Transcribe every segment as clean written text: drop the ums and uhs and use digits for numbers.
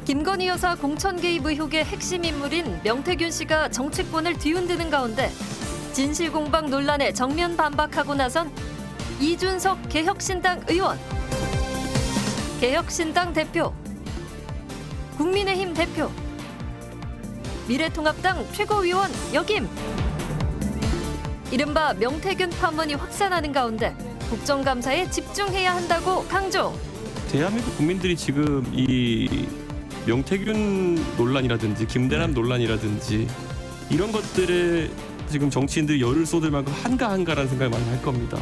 김건희 여사 공천 개입 의혹의 핵심 인물인 명태균 씨가 정치권을 뒤흔드는 가운데 진실 공방 논란에 정면 반박하고 나선 이준석 개혁신당 의원, 개혁신당 대표, 국민의힘 대표, 미래통합당 최고위원 역임. 이른바 명태균 파문이 확산하는 가운데 국정감사에 집중해야 한다고 강조. 대한민국 국민들이 지금 이 명태균 논란이라든지 김대남 논란이라든지 이런 것들에 지금 정치인들이 열을 쏟을 만큼 한가한가라는 생각을 많이 할 겁니다.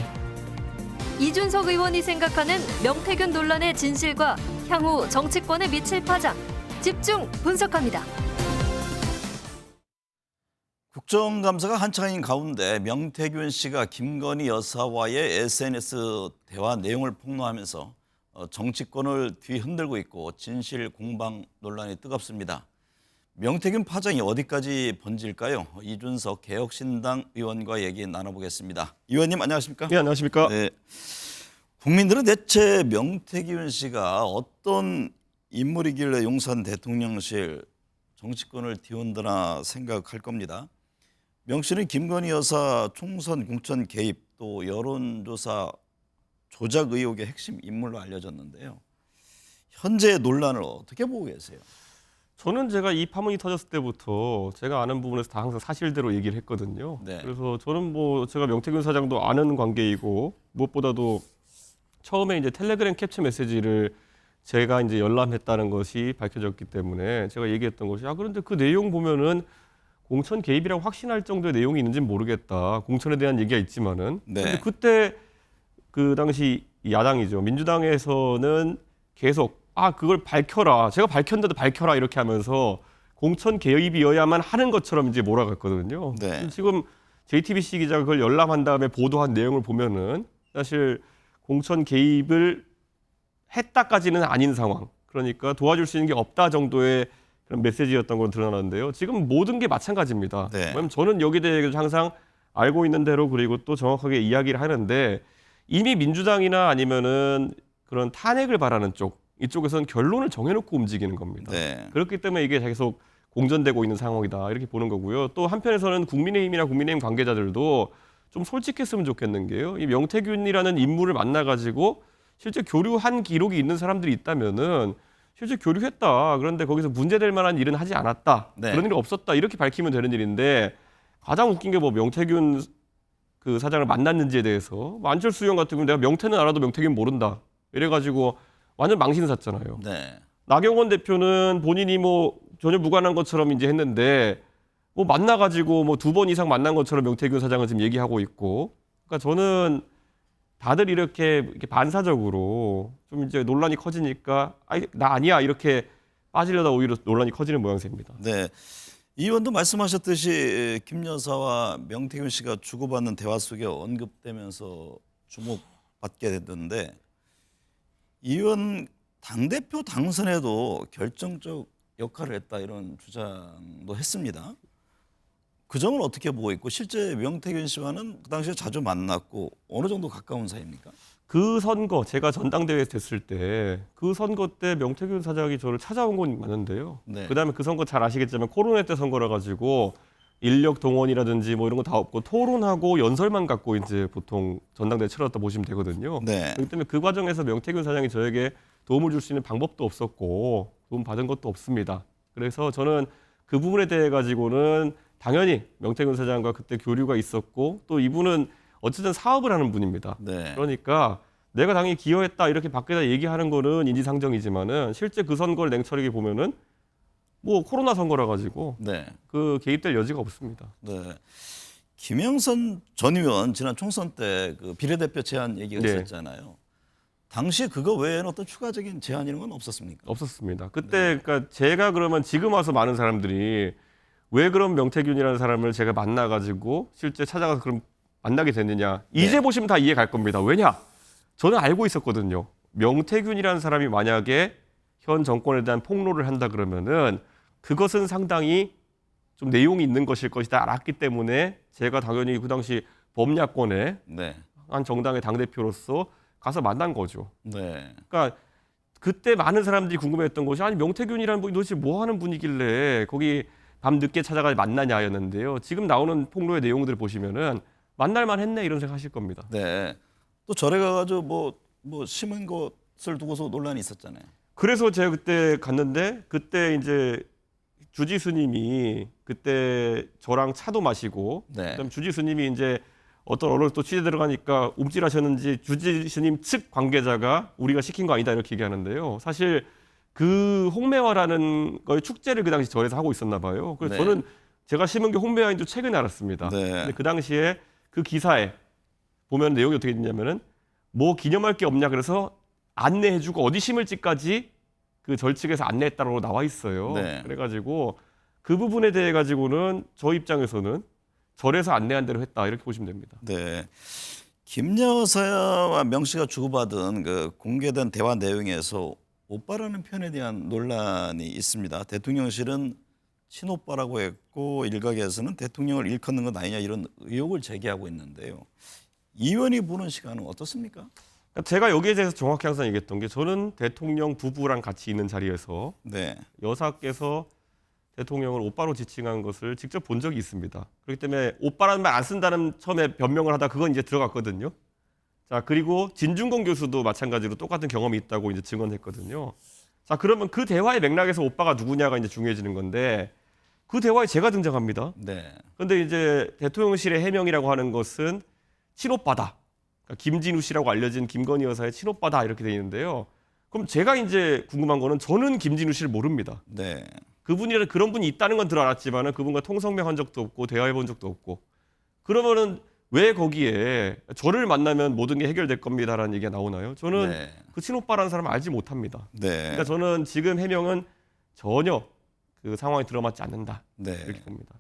이준석 의원이 생각하는 명태균 논란의 진실과 향후 정치권에 미칠 파장, 집중 분석합니다. 국정감사가 한창인 가운데 명태균 씨가 김건희 여사와의 SNS 대화 내용을 폭로하면서 정치권을 뒤흔들고 있고 진실 공방 논란이 뜨겁습니다. 명태균 파장이 어디까지 번질까요? 이준석 개혁신당 의원과 얘기 나눠보겠습니다. 의원님 안녕하십니까? 네, 안녕하십니까? 네. 국민들은 대체 명태균 씨가 어떤 인물이길래 용산 대통령실 정치권을 뒤흔드나 생각할 겁니다. 명 씨는 김건희 여사 총선 공천 개입 또 여론조사 조작 의혹의 핵심 인물로 알려졌는데요. 현재 논란을 어떻게 보고 계세요? 저는 제가 이 파문이 터졌을 때부터 제가 아는 부분에서 다 항상 사실대로 얘기를 했거든요. 네. 그래서 저는 제가 명태균 사장도 아는 관계이고 무엇보다도 처음에 이제 텔레그램 캡처 메시지를 제가 이제 열람했다는 것이 밝혀졌기 때문에 제가 얘기했던 것이 그런데 그 내용 보면은 공천 개입이라고 확신할 정도의 내용이 있는지는 모르겠다. 공천에 대한 얘기가 있지만은. 네. 근데 그때 그 당시 야당이죠. 민주당에서는 계속 그걸 밝혀라. 제가 밝혔는데도 밝혀라 이렇게 하면서 공천 개입이어야만 하는 것처럼 이제 몰아갔거든요. 네. 지금 JTBC 기자가 그걸 열람한 다음에 보도한 내용을 보면은 사실 공천 개입을 했다까지는 아닌 상황. 그러니까 도와줄 수 있는 게 없다 정도의 그런 메시지였던 걸 드러나는데요. 지금 모든 게 마찬가지입니다. 네. 왜냐면 저는 여기에 대해서 항상 알고 있는 대로 그리고 또 정확하게 이야기를 하는데 이미 민주당이나 아니면은 그런 탄핵을 바라는 이쪽에서는 결론을 정해놓고 움직이는 겁니다. 네. 그렇기 때문에 이게 계속 공전되고 있는 상황이다 이렇게 보는 거고요. 또 한편에서는 국민의힘이나 국민의힘 관계자들도 좀 솔직했으면 좋겠는 게요. 이 명태균이라는 인물을 만나가지고 실제 교류한 기록이 있는 사람들이 있다면은 실제 교류했다. 그런데 거기서 문제될 만한 일은 하지 않았다. 네. 그런 일이 없었다. 이렇게 밝히면 되는 일인데 가장 웃긴 게 명태균 그 사장을 만났는지에 대해서 안철수 의원 같은 경우는 내가 명태는 알아도 명태균 모른다. 이래가지고 완전 망신 샀잖아요. 네. 나경원 대표는 본인이 전혀 무관한 것처럼 이제 했는데 만나가지고 2번 이상 만난 것처럼 명태균 사장을 지금 얘기하고 있고. 그러니까 저는 다들 이렇게 반사적으로 좀 이제 논란이 커지니까 나 아니야 이렇게 빠지려다 오히려 논란이 커지는 모양새입니다. 네. 이 의원도 말씀하셨듯이 김 여사와 명태균 씨가 주고받는 대화 속에 언급되면서 주목받게 됐는데 이 의원 당대표 당선에도 결정적 역할을 했다 이런 주장도 했습니다. 그 점을 어떻게 보고 있고 실제 명태균 씨와는 그 당시에 자주 만났고 어느 정도 가까운 사이입니까? 그 선거 제가 전당대회 됐을 때 그 선거 때 명태균 사장이 저를 찾아온 건 맞는데요. 네. 그다음에 그 선거 잘 아시겠지만 코로나 때 선거라 가지고 인력 동원이라든지 이런 거 다 없고 토론하고 연설만 갖고 이제 보통 전당대회 치렀다 보시면 되거든요. 네. 그렇기 때문에 그 과정에서 명태균 사장이 저에게 도움을 줄 수 있는 방법도 없었고 도움 받은 것도 없습니다. 그래서 저는 그 부분에 대해 가지고는 당연히 명태균 사장과 그때 교류가 있었고 또 이분은 어쨌든 사업을 하는 분입니다. 네. 그러니까 내가 당연히 기여했다 이렇게 밖에다 얘기하는 거는 인지상정이지만은 실제 그 선거를 냉철하게 보면은 코로나 선거라 가지고 네. 그 개입될 여지가 없습니다. 네. 김영선 전 의원 지난 총선 때 그 비례대표 제안 얘기가 네. 있었잖아요. 당시 그거 외에는 어떤 추가적인 제안 이런 건 없었습니까? 없었습니다. 그때 그러니까 제가 그러면 지금 와서 많은 사람들이 왜 그럼 명태균이라는 사람을 제가 만나가지고 실제 찾아가서 그럼 만나게 됐느냐. 이제 보시면 다 이해 갈 겁니다. 왜냐? 저는 알고 있었거든요. 명태균이라는 사람이 만약에 현 정권에 대한 폭로를 한다 그러면은 그것은 상당히 좀 내용이 있는 것일 것이다 알았기 때문에 제가 당연히 그 당시 범야권의 네. 한 정당의 당대표로서 가서 만난 거죠. 네. 그러니까 그때 많은 사람들이 궁금해했던 것이 아니 명태균이라는 분이 도대체 뭐 하는 분이길래 거기 밤 늦게 찾아가 만나냐였는데요. 지금 나오는 폭로의 내용들을 보시면은 만날만 했네 이런 생각하실 겁니다. 네. 또 절에 가가지고 뭐 심은 것을 두고서 논란이 있었잖아요. 그래서 제가 그때 갔는데 그때 이제 주지 스님이 그때 저랑 차도 마시고 네. 그다음 주지 스님이 이제 어떤 언론에 또 취재 들어가니까 움찔하셨는지 주지 스님 측 관계자가 우리가 시킨 거 아니다 이렇게 얘기하는데요. 사실 그 홍매화라는 거의 축제를 그 당시 절에서 하고 있었나 봐요. 그래서 네. 저는 제가 심은 게 홍매화인 줄 최근에 알았습니다. 네. 근데 그 당시에 그 기사에 보면 내용이 어떻게 됐냐면은 뭐 기념할 게 없냐 그래서 안내해주고 어디 심을지까지 그 절 측에서 안내했다고 나와 있어요. 네. 그래가지고 그 부분에 대해 가지고는 저 입장에서는 절에서 안내한 대로 했다 이렇게 보시면 됩니다. 네. 김 여사와 명 씨가 주고받은 그 공개된 대화 내용에서 오빠라는 표현에 대한 논란이 있습니다. 대통령실은 친오빠라고 했고 일각에서는 대통령을 일컫는 것 아니냐 이런 의혹을 제기하고 있는데요. 이 의원이 보는 시간은 어떻습니까? 제가 여기에 대해서 정확히 항상 얘기했던 게 저는 대통령 부부랑 같이 있는 자리에서 네. 여사께서 대통령을 오빠로 지칭한 것을 직접 본 적이 있습니다. 그렇기 때문에 오빠라는 말 안 쓴다는 처음에 변명을 하다 그건 이제 들어갔거든요. 자, 그리고 진중권 교수도 마찬가지로 똑같은 경험이 있다고 이제 증언했거든요. 자, 그러면 그 대화의 맥락에서 오빠가 누구냐가 이제 중요해지는 건데 그 대화에 제가 등장합니다. 네. 그런데 이제 대통령실의 해명이라고 하는 것은 친오빠다. 그러니까 김진우 씨라고 알려진 김건희 여사의 친오빠다 이렇게 돼 있는데요. 그럼 제가 이제 궁금한 거는 저는 김진우 씨를 모릅니다. 네. 그분이 그런 분이 있다는 건 들어 알았지만은 그분과 통성명한 적도 없고 대화해 본 적도 없고 그러면은 왜 거기에 저를 만나면 모든 게 해결될 겁니다라는 얘기가 나오나요? 저는 네. 그 친오빠라는 사람을 알지 못합니다. 네. 그러니까 저는 지금 해명은 전혀 그 상황에 들어맞지 않는다 네. 이렇게 봅니다.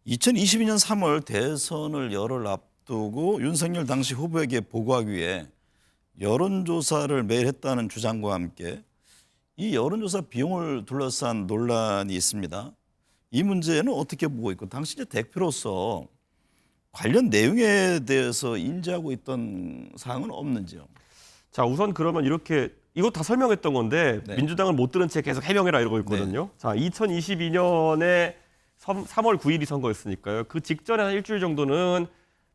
2022년 3월 대선을 열흘 앞두고 윤석열 당시 후보에게 보고하기 위해 여론조사를 매일 했다는 주장과 함께 이 여론조사 비용을 둘러싼 논란이 있습니다. 이 문제는 어떻게 보고 있고 당시 이제 대표로서 관련 내용에 대해서 인지하고 있던 사항은 없는지요? 자 우선 그러면 이렇게 이거 다 설명했던 건데 네. 민주당은 못 들은 채 계속 해명해라 이러고 있거든요. 자 2022년에 3월 9일이 선거였으니까요. 그 직전에 한 일주일 정도는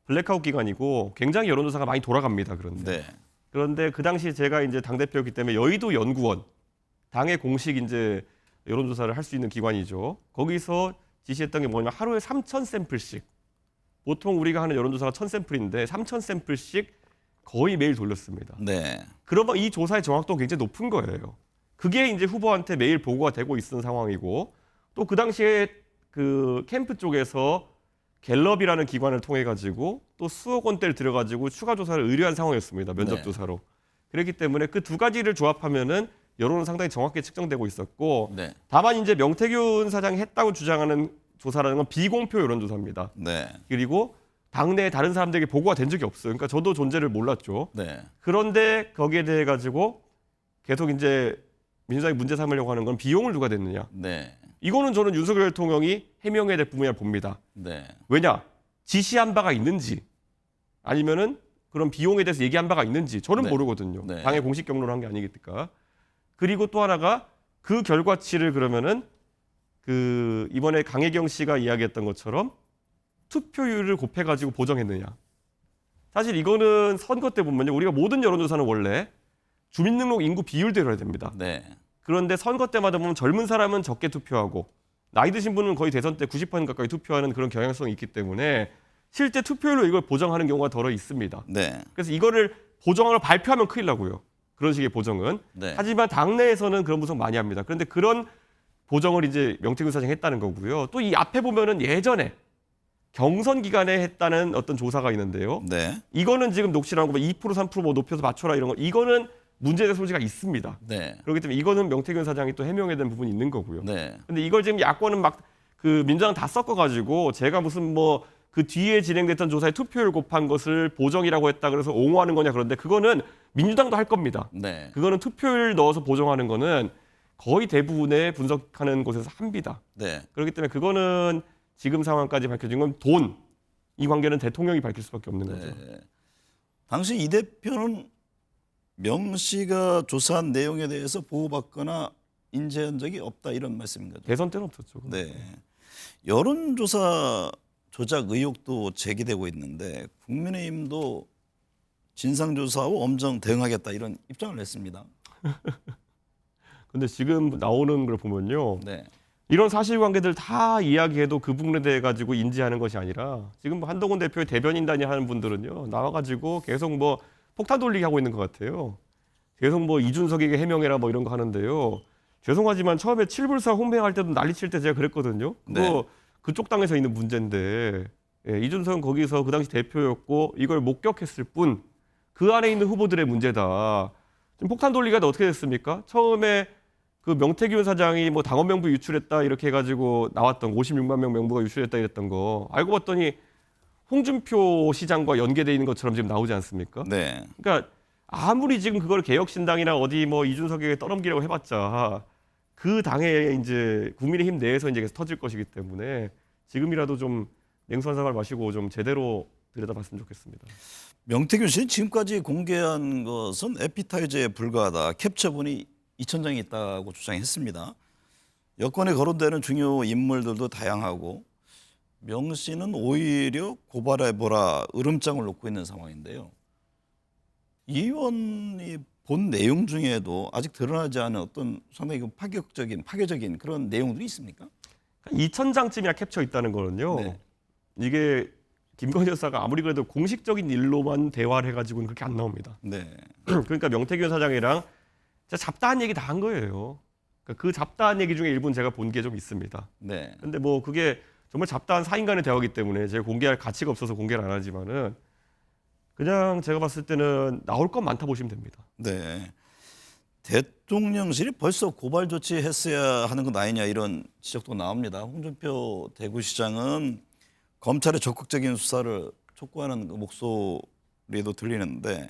블랙아웃 기간이고 굉장히 여론조사가 많이 돌아갑니다. 그런데 그 당시 제가 이제 당대표였기 때문에 여의도 연구원 당의 공식 이제 여론조사를 할 수 있는 기관이죠. 거기서 지시했던 게 뭐냐면 하루에 3,000샘플씩 보통 우리가 하는 여론조사가 1,000샘플인데 3,000샘플씩 거의 매일 돌렸습니다. 네. 그러면 이 조사의 정확도가 굉장히 높은 거예요. 그게 이제 후보한테 매일 보고가 되고 있는 상황이고 또 그 당시에 그 캠프 쪽에서 갤럽이라는 기관을 통해 가지고 또 수억 원대를 들여가지고 추가 조사를 의뢰한 상황이었습니다. 면접 조사로. 그렇기 때문에 그 두 가지를 조합하면은 여론은 상당히 정확하게 측정되고 있었고 네. 다만 이제 명태균 사장이 했다고 주장하는 조사라는 건 비공표 여론조사입니다. 네. 그리고 당내 다른 사람들에게 보고가 된 적이 없어요. 그러니까 저도 존재를 몰랐죠. 네. 그런데 거기에 대해 가지고 계속 이제 민주당이 문제 삼으려고 하는 건 비용을 누가 냈느냐. 네. 이거는 저는 윤석열 대통령이 해명해야 될 부분이라 봅니다. 네. 왜냐? 지시한 바가 있는지 아니면은 그런 비용에 대해서 얘기한 바가 있는지 저는 네. 모르거든요. 네. 당의 공식 경로를 한 게 아니겠니까. 그리고 또 하나가 그 결과치를 그러면은 그 이번에 강혜경 씨가 이야기했던 것처럼 투표율을 곱해가지고 보정했느냐. 사실 이거는 선거 때 보면요. 우리가 모든 여론조사는 원래 주민등록 인구 비율대로 해야 됩니다. 네. 그런데 선거 때마다 보면 젊은 사람은 적게 투표하고 나이 드신 분은 거의 대선 때 90% 가까이 투표하는 그런 경향성이 있기 때문에 실제 투표율로 이걸 보정하는 경우가 덜어 있습니다. 네. 그래서 이거를 보정하러 발표하면 큰일 나고요. 그런 식의 보정은. 네. 하지만 당내에서는 그런 분석 많이 합니다. 그런데 그런 보정을 이제 명태균 사장이 했다는 거고요. 또 이 앞에 보면은 예전에 경선 기간에 했다는 어떤 조사가 있는데요. 네. 이거는 지금 녹취라고 2% 3% 뭐 높여서 맞춰라 이런 거 이거는 문제될 소지가 있습니다. 네. 그렇기 때문에 이거는 명태균 사장이 또 해명해야 되는 부분이 있는 거고요. 네. 근데 이걸 지금 야권은 막 그 민주당 다 섞어가지고 제가 무슨 뭐 그 뒤에 진행됐던 조사에 투표율 곱한 것을 보정이라고 했다 그래서 옹호하는 거냐 그런데 그거는 민주당도 할 겁니다. 네. 그거는 투표율 넣어서 보정하는 거는 거의 대부분의 분석하는 곳에서 합니다. 네. 그렇기 때문에 그거는 지금 상황까지 밝혀진 건 돈. 이 관계는 대통령이 밝힐 수밖에 없는 거죠. 네. 당시 이 대표는 명 씨가 조사한 내용에 대해서 보호받거나 인지한 적이 없다 이런 말씀인 거죠. 대선 때는 없었죠. 네. 여론조사 조작 의혹도 제기되고 있는데 국민의힘도 진상조사하고 엄정 대응하겠다 이런 입장을 냈습니다. 근데 지금 나오는 걸 보면요. 네. 이런 사실관계들 다 이야기해도 그 부분에 대해 가지고 인지하는 것이 아니라 지금 뭐 한동훈 대표의 대변인단이 하는 분들은요. 나와가지고 계속 뭐 폭탄 돌리기 하고 있는 것 같아요. 계속 뭐 이준석에게 해명해라 뭐 이런 거 하는데요. 죄송하지만 처음에 칠불사 홍매할 때도 난리칠 때 제가 그랬거든요. 그거 네. 그쪽 당에서 있는 문제인데 예, 이준석은 거기서 그 당시 대표였고 이걸 목격했을 뿐 그 안에 있는 후보들의 문제다. 지금 폭탄 돌리기가 어떻게 됐습니까? 처음에 그 명태균 사장이 뭐 당원 명부 유출했다 이렇게 해가지고 나왔던 56만 명 명부가 유출했다 이랬던 거 알고 봤더니 홍준표 시장과 연계돼 있는 것처럼 지금 나오지 않습니까? 네. 그러니까 아무리 지금 그걸 개혁신당이나 어디 뭐 이준석에게 떠넘기려고 해봤자 그 당에 이제 국민의힘 내에서 이제 계속 터질 것이기 때문에 지금이라도 좀 냉수한 사발 마시고 좀 제대로 들여다봤으면 좋겠습니다. 명태균 씨는 지금까지 공개한 것은 에피타이저에 불과하다. 캡처본이 2,000장이 있다고 주장했습니다. 여권에 거론되는 중요 인물들도 다양하고 명 씨는 오히려 고발해보라 으름장을 놓고 있는 상황인데요. 이 의원이 본 내용 중에도 아직 드러나지 않은 어떤 상당히 파괴적인 그런 내용들이 있습니까? 2,000장쯤이나 캡처 있다는 거는요. 네. 이게 김건희 여사가 아무리 그래도 공식적인 일로만 대화를 해가지고는 그렇게 안 나옵니다. 네. 그러니까 명태균 사장이랑 진짜 잡다한 얘기 다 한 거예요. 그러니까 그 잡다한 얘기 중에 일부는 제가 본 게 좀 있습니다. 네. 근데 뭐 그게 정말 잡다한 사인 간의 대화이기 때문에 제가 공개할 가치가 없어서 공개를 안 하지만은 그냥 제가 봤을 때는 나올 건 많다 보시면 됩니다. 네. 대통령실이 벌써 고발 조치했어야 하는 건 아니냐 이런 지적도 나옵니다. 홍준표 대구시장은 검찰의 적극적인 수사를 촉구하는 그 목소리도 들리는데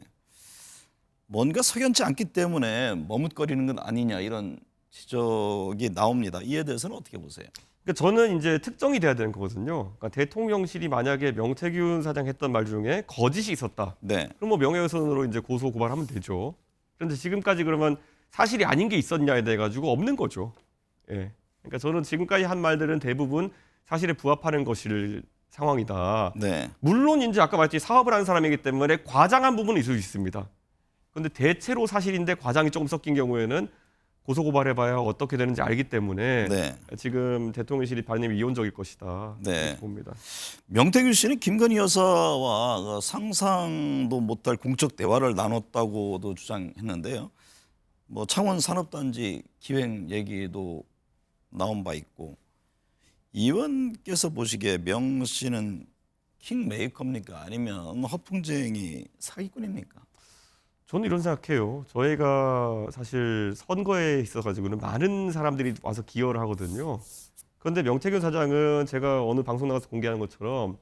뭔가 석연치 않기 때문에 머뭇거리는 건 아니냐 이런 지적이 나옵니다. 이에 대해서는 어떻게 보세요? 그러니까 저는 이제 특정이 돼야 되는 거거든요. 그러니까 대통령실이 만약에 명태균 사장 했던 말 중에 거짓이 있었다. 네. 그럼 뭐 명예훼손으로 이제 고소 고발하면 되죠. 그런데 지금까지 그러면 사실이 아닌 게 있었냐에 대해 가지고 없는 거죠. 예. 그러니까 저는 지금까지 한 말들은 대부분 사실에 부합하는 것일 상황이다. 네. 물론 이제 아까 말했듯이 사업을 하는 사람이기 때문에 과장한 부분은 있을 수 있습니다. 그런데 대체로 사실인데 과장이 조금 섞인 경우에는 고소고발해봐야 어떻게 되는지 알기 때문에 네. 지금 대통령실이 반응이 이혼적일 것이다. 네. 그렇게 봅니다. 명태균 씨는 김건희 여사와 상상도 못할 공적 대화를 나눴다고도 주장했는데요. 뭐 창원 산업단지 기획 얘기도 나온 바 있고 이 의원께서 보시기에 명 씨는 킹메이커입니까? 아니면 허풍쟁이 사기꾼입니까? 저는 이런 생각해요. 저희가 사실 선거에 있어가지고는 많은 사람들이 와서 기여를 하거든요. 그런데 명태균 사장은 제가 어느 방송 나가서 공개하는 것처럼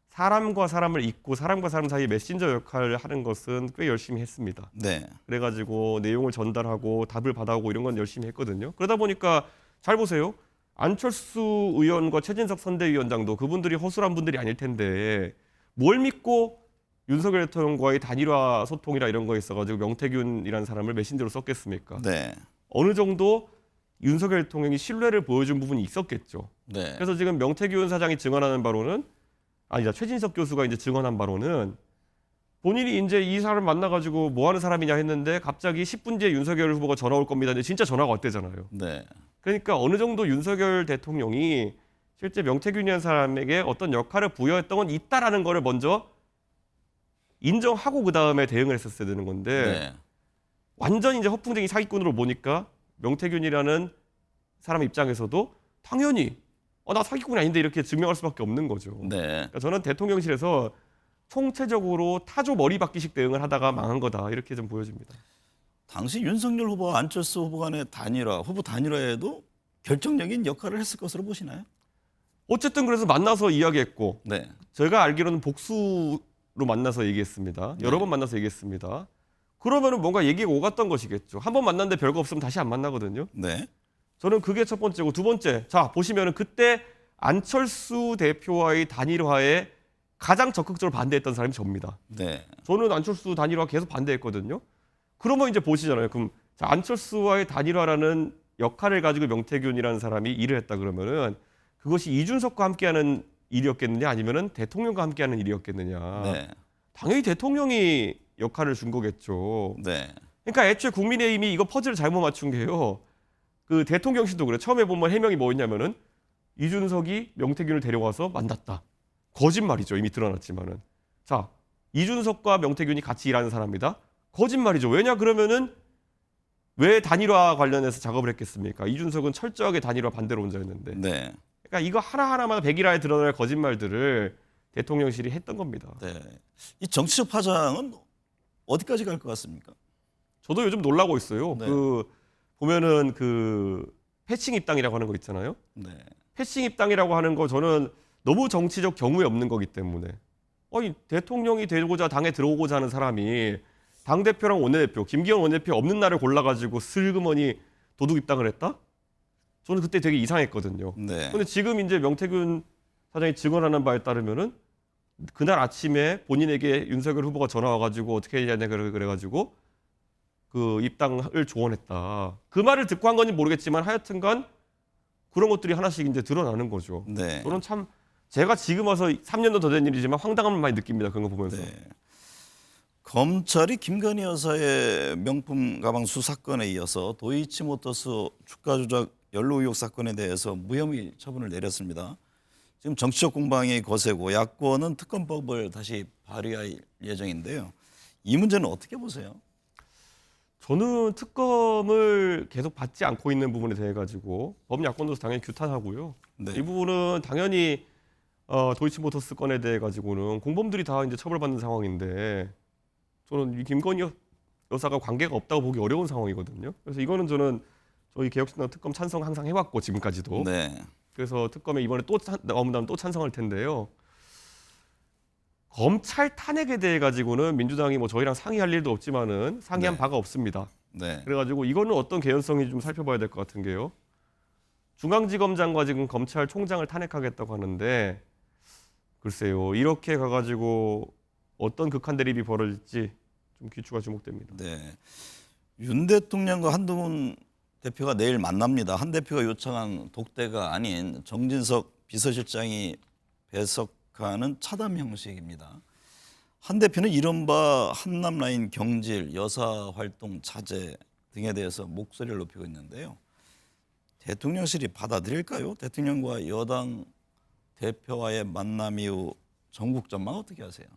사람과 사람을 잇고 사람과 사람 사이에 메신저 역할을 하는 것은 꽤 열심히 했습니다. 네. 그래가지고 내용을 전달하고 답을 받아오고 이런 건 열심히 했거든요. 그러다 보니까 잘 보세요. 안철수 의원과 최진석 선대위원장도 그분들이 허술한 분들이 아닐 텐데 뭘 믿고 윤석열 대통령과의 단일화 소통이라 이런 거에 있어가지고 명태균이라는 사람을 메신저로 썼겠습니까? 네. 어느 정도 윤석열 대통령이 신뢰를 보여준 부분이 있었겠죠. 네. 그래서 지금 명태균 사장이 증언하는 바로는 아니다 최진석 교수가 이제 증언한 바로는 본인이 이제 이 사람을 만나가지고 뭐 하는 사람이냐 했는데 갑자기 10분 뒤에 윤석열 후보가 전화 올 겁니다. 근데 진짜 전화가 왔대잖아요. 네. 그러니까 어느 정도 윤석열 대통령이 실제 명태균이라는 사람에게 어떤 역할을 부여했던 건 있다라는 거를 먼저 인정하고 그 다음에 대응을 했었어야 되는 건데 네. 완전히 이제 허풍쟁이 사기꾼으로 보니까 명태균이라는 사람 입장에서도 당연히 나 사기꾼이 아닌데 이렇게 증명할 수밖에 없는 거죠. 네. 그러니까 저는 대통령실에서 총체적으로 타조 머리박기식 대응을 하다가 망한 거다 이렇게 좀 보여집니다. 당시 윤석열 후보와 안철수 후보 간의 단일화, 후보 단일화에도 결정적인 역할을 했을 것으로 보시나요? 어쨌든 그래서 만나서 이야기했고 네. 제가 알기로는 복수로 만나서 얘기했습니다. 여러 번 만나서 얘기했습니다. 그러면은 뭔가 얘기가 오갔던 것이겠죠. 한 번 만났는데 별거 없으면 다시 안 만나거든요. 네. 저는 그게 첫 번째고 두 번째. 자, 보시면은 그때 안철수 대표와의 단일화에 가장 적극적으로 반대했던 사람이 접니다. 네. 저는 안철수 단일화 계속 반대했거든요. 그러면 이제 보시잖아요. 그럼 자, 안철수와의 단일화라는 역할을 가지고 명태균이라는 사람이 일을 했다 그러면은 그것이 이준석과 함께하는 일이었겠느냐 아니면은 대통령과 함께하는 일이었겠느냐. 네. 당연히 대통령이 역할을 준 거겠죠. 네. 그러니까 애초에 국민의힘이 이거 퍼즐을 잘못 맞춘 게요. 그 대통령실도 그래. 처음에 보면 해명이 뭐였냐면은 이준석이 명태균을 데려와서 만났다. 거짓말이죠. 이미 드러났지만은. 자, 이준석과 명태균이 같이 일하는 사람이다. 거짓말이죠. 왜냐 그러면은 왜 단일화 관련해서 작업을 했겠습니까? 이준석은 철저하게 단일화 반대론자였는데. 네. 그러니까 이거 하나하나마다 백일화에 드러날 거짓말들을 대통령실이 했던 겁니다. 네. 이 정치적 파장은 어디까지 갈 것 같습니까? 저도 요즘 놀라고 있어요. 네. 그 보면은 그 패싱 입당이라고 하는 거 있잖아요. 네. 패싱 입당이라고 하는 거 저는 너무 정치적 경우에 없는 거기 때문에 아니 대통령이 되고자 당에 들어오고자 하는 사람이 당대표랑 원내대표 김기현 원내대표 없는 날을 골라가지고 슬그머니 도둑 입당을 했다? 저는 그때 되게 이상했거든요. 네. 근데 지금 이제 명태균 사장이 증언하는 바에 따르면은 그날 아침에 본인에게 윤석열 후보가 전화 와가지고 어떻게 해야 되냐 그래가지고 그 입당을 조언했다. 그 말을 듣고 한 건지 모르겠지만 하여튼간 그런 것들이 하나씩 이제 드러나는 거죠. 네. 저는 참 제가 지금 와서 3년도 더 된 일이지만 황당함을 많이 느낍니다. 그런 거 보면서. 네. 검찰이 김건희 여사의 명품 가방 수사건에 이어서 도이치모터스 주가 조작 연루 의혹 사건에 대해서 무혐의 처분을 내렸습니다. 지금 정치적 공방이 거세고 야권은 특검법을 다시 발의할 예정인데요. 이 문제는 어떻게 보세요? 저는 특검을 계속 받지 않고 있는 부분에 대해 가지고 범야권으로서 당연히 규탄하고요. 네. 이 부분은 당연히 도이치모터스 건에 대해 가지고는 공범들이 다 이제 처벌받는 상황인데 저는 이 김건희 여사가 관계가 없다고 보기 어려운 상황이거든요. 그래서 이거는 저는 저희 개혁신당 특검 찬성 항상 해왔고 지금까지도. 네. 그래서 특검에 이번에 또 나오면 또 찬성할 텐데요. 검찰 탄핵에 대해 가지고는 민주당이 뭐 저희랑 상의할 일도 없지만은 상의한 네. 바가 없습니다. 네. 그래가지고 이거는 어떤 개연성이 좀 살펴봐야 될 것 같은 게요. 중앙지검장과 지금 검찰총장을 탄핵하겠다고 하는데 글쎄요. 이렇게 가가지고 어떤 극한 대립이 벌어질지 좀 귀추가 주목됩니다. 네. 윤 대통령과 한동훈 대표가 내일 만납니다. 한 대표가 요청한 독대가 아닌 정진석 비서실장이 배석하는 차담 형식입니다. 한 대표는 이른바 한남 라인 경질, 여사 활동 자제 등에 대해서 목소리를 높이고 있는데요. 대통령실이 받아들일까요? 대통령과 여당 대표와의 만남 이후 전국 전망 어떻게 하세요?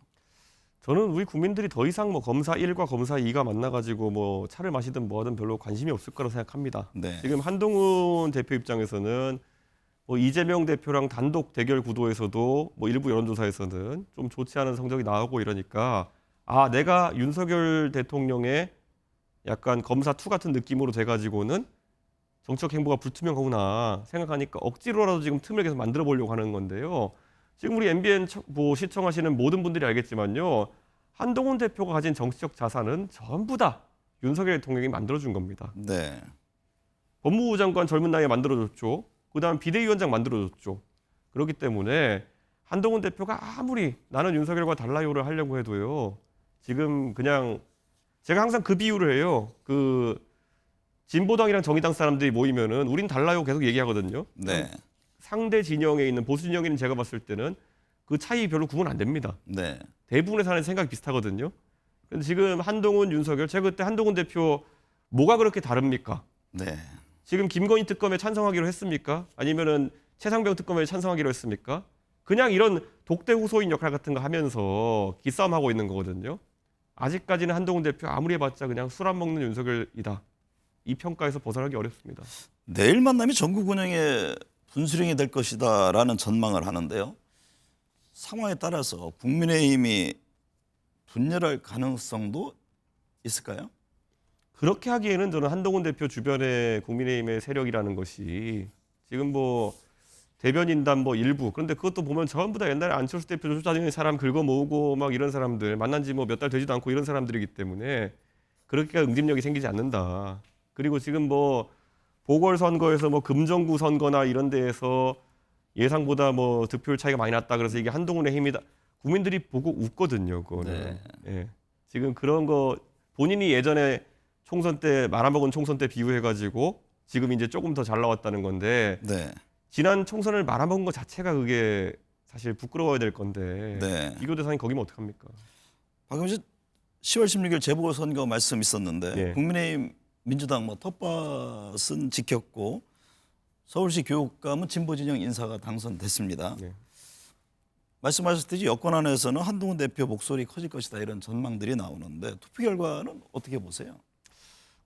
저는 우리 국민들이 더 이상 뭐 검사 1과 검사 2가 만나가지고 뭐 차를 마시든 뭐하든 별로 관심이 없을 거라고 생각합니다. 네. 지금 한동훈 대표 입장에서는 뭐 이재명 대표랑 단독 대결 구도에서도 뭐 일부 여론조사에서는 좀 좋지 않은 성적이 나오고 이러니까 아 내가 윤석열 대통령의 약간 검사 2 같은 느낌으로 돼가지고는 정치적 행보가 불투명하구나 생각하니까 억지로라도 지금 틈을 계속 만들어 보려고 하는 건데요. 지금 우리 MBN 뭐 시청하시는 모든 분들이 알겠지만요. 한동훈 대표가 가진 정치적 자산은 전부 다 윤석열 대통령이 만들어준 겁니다. 네. 법무부 장관 젊은 나이에 만들어줬죠. 그다음 비대위원장 만들어줬죠. 그렇기 때문에 한동훈 대표가 아무리 나는 윤석열과 달라요를 하려고 해도요. 지금 그냥 제가 항상 그 비유를 해요. 그 진보당이랑 정의당 사람들이 모이면은 우린 달라요 계속 얘기하거든요. 네. 상대 진영에 있는 보수 진영에 있는 제가 봤을 때는 그 차이 별로 구분 안 됩니다. 네. 대부분의 사람의 생각이 비슷하거든요. 근데 지금 한동훈, 윤석열, 제가 그때 한동훈 대표 뭐가 그렇게 다릅니까? 네. 지금 김건희 특검에 찬성하기로 했습니까? 아니면은 최상병 특검에 찬성하기로 했습니까? 그냥 이런 독대 후소인 역할 같은 거 하면서 기싸움하고 있는 거거든요. 아직까지는 한동훈 대표 아무리 해봤자 그냥 술 안 먹는 윤석열이다. 이 평가에서 벗어나기 어렵습니다. 내일 만남이 전국 운영의 분수령이 될 것이다라는 전망을 하는데요. 상황에 따라서 국민의힘이 분열할 가능성도 있을까요? 그렇게 하기에는 저는 한동훈 대표 주변의 국민의힘의 세력이라는 것이 지금 뭐 대변인단 뭐 일부 그런데 그것도 보면 전부 다 옛날에 안철수 대표 쫓아다니는 사람 긁어 모으고 막 이런 사람들 만난 지 뭐 몇 달 되지도 않고 이런 사람들이기 때문에 그렇게 응집력이 생기지 않는다. 그리고 지금 뭐 보궐선거에서 뭐 금정구 선거나 이런 데에서 예상보다 뭐 득표율 차이가 많이 났다. 그래서 이게 한동훈의 힘이다. 국민들이 보고 웃거든요. 그거는. 예. 지금 그런 거 본인이 예전에 총선 때 말아먹은 총선 때 비유해가지고 지금 이제 조금 더 잘 나왔다는 건데 네. 지난 총선을 말아먹은 것 자체가 그게 사실 부끄러워야 될 건데 네. 비교 대상이 거기면 어떡합니까? 방금 이제 10월 16일 재보궐선거 말씀 있었는데 예. 국민의힘 민주당 뭐 텃밭은 지켰고 서울시 교육감은 진보 진영 인사가 당선됐습니다. 예. 말씀하셨듯이 여권 안에서는 한동훈 대표 목소리 커질 것이다 이런 전망들이 나오는데 투표 결과는 어떻게 보세요?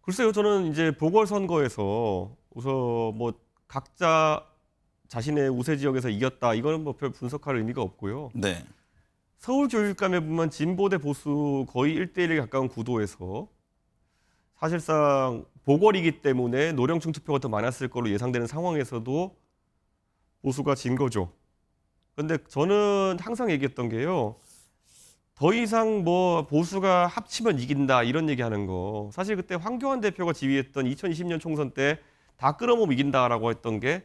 글쎄요, 저는 이제 보궐선거에서 우선 뭐 각자 자신의 우세 지역에서 이겼다 이거는 뭐 별 분석할 의미가 없고요. 네. 서울 교육감에 보면 진보 대 보수 거의 1대1에 가까운 구도에서 사실상 보궐이기 때문에 노령층 투표가 더 많았을 걸로 예상되는 상황에서도 보수가 진 거죠. 근데 저는 항상 얘기했던 게요. 더 이상 뭐 보수가 합치면 이긴다 이런 얘기하는 거. 사실 그때 황교안 대표가 지휘했던 2020년 총선 때 다 끌어모으면 이긴다라고 했던 게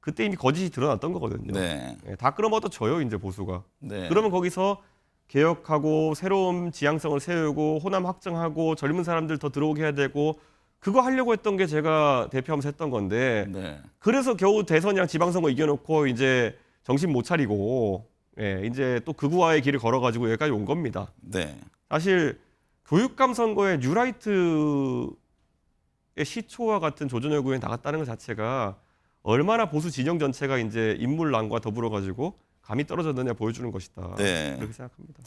그때 이미 거짓이 드러났던 거거든요. 네. 예, 다 끌어모아도 져요 이제 보수가. 네. 그러면 거기서 개혁하고 새로운 지향성을 세우고 호남 확장하고 젊은 사람들 더 들어오게 해야 되고 그거 하려고 했던 게 제가 대표하면서 했던 건데 네. 그래서 겨우 대선이랑 지방선거 이겨놓고 이제 정신 못 차리고 예, 이제 또 극우화의 길을 걸어가지고 여기까지 온 겁니다. 네. 사실 교육감 선거에 뉴라이트의 시초와 같은 조전열 구에 나갔다는 것 자체가 얼마나 보수 진영 전체가 이제 인물난과 더불어 가지고 감이 떨어졌느냐 보여주는 것이다. 네. 그렇게 생각합니다.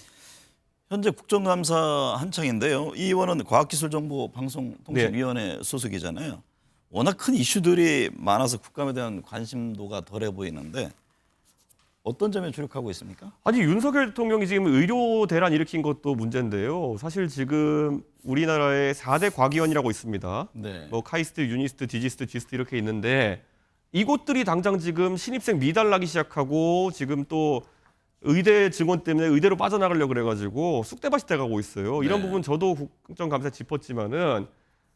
현재 국정감사 한창인데요. 이 의원은 과학기술정보방송통신위원회 소속이잖아요. 워낙 큰 이슈들이 많아서 국감에 대한 관심도가 덜해 보이는데 어떤 점에 주력하고 있습니까? 아니 윤석열 대통령이 지금 의료 대란 일으킨 것도 문제인데요. 사실 지금 우리나라에 4대 과기원이라고 있습니다. 네. 뭐 카이스트, 유니스트, 디지스트, 지스트 이렇게 있는데 이곳들이 당장 지금 신입생 미달나기 시작하고 지금 또 의대 증원 때문에 의대로 빠져나가려고 그래가지고 쑥대밭이 돼가고 있어요. 이런 네. 부분 저도 국정감사에 짚었지만은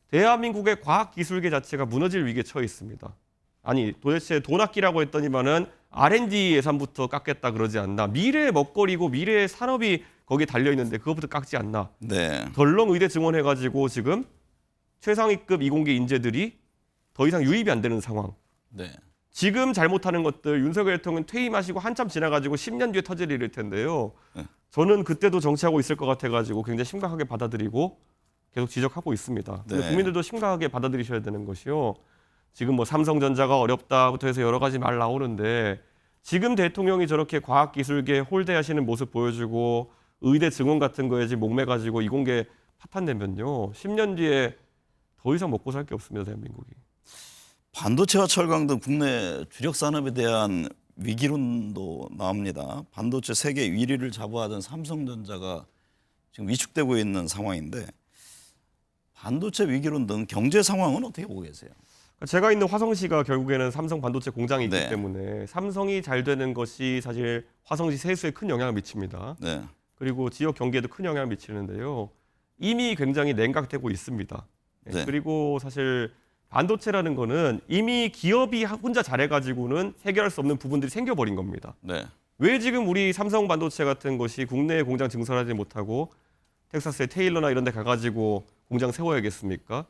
대한민국의 과학기술계 자체가 무너질 위기에 처해 있습니다. 아니 도대체 돈 아끼라고 했더니만은 R&D 예산부터 깎겠다 그러지 않나. 미래의 먹거리고 미래의 산업이 거기에 달려있는데 그것부터 깎지 않나. 네. 덜렁 의대 증원해가지고 지금 최상위급 이공계 인재들이 더 이상 유입이 안 되는 상황. 네. 지금 잘못하는 것들 윤석열 대통령 퇴임하시고 한참 지나가지고 10년 뒤에 터질 일일 텐데요. 네. 저는 그때도 정치하고 있을 것 같아가지고 굉장히 심각하게 받아들이고 계속 지적하고 있습니다. 근데 네. 국민들도 심각하게 받아들이셔야 되는 것이요. 지금 뭐 삼성전자가 어렵다부터 해서 여러 가지 말 나오는데 지금 대통령이 저렇게 과학기술계 홀대하시는 모습 보여주고 의대 증원 같은 거에 지금 목매가지고 이공계 파탄내면요. 10년 뒤에 더 이상 먹고 살 게 없습니다. 대한민국이. 반도체와 철강 등 국내 주력 산업에 대한 위기론도 나옵니다. 반도체 세계 1위를 자부하던 삼성전자가 지금 위축되고 있는 상황인데 반도체 위기론 등 경제 상황은 어떻게 보고 계세요? 제가 있는 화성시가 결국에는 삼성 반도체 공장이 있기 네. 때문에 삼성이 잘 되는 것이 사실 화성시 세수에 큰 영향을 미칩니다. 네. 그리고 지역 경기에도 큰 영향을 미치는데요. 이미 굉장히 냉각되고 있습니다. 네. 그리고 사실 반도체라는 거는 이미 기업이 혼자 잘해가지고는 해결할 수 없는 부분들이 생겨버린 겁니다. 네. 왜 지금 우리 삼성 반도체 같은 것이 국내에 공장 증설하지 못하고 텍사스의 테일러나 이런 데 가가지고 공장 세워야겠습니까?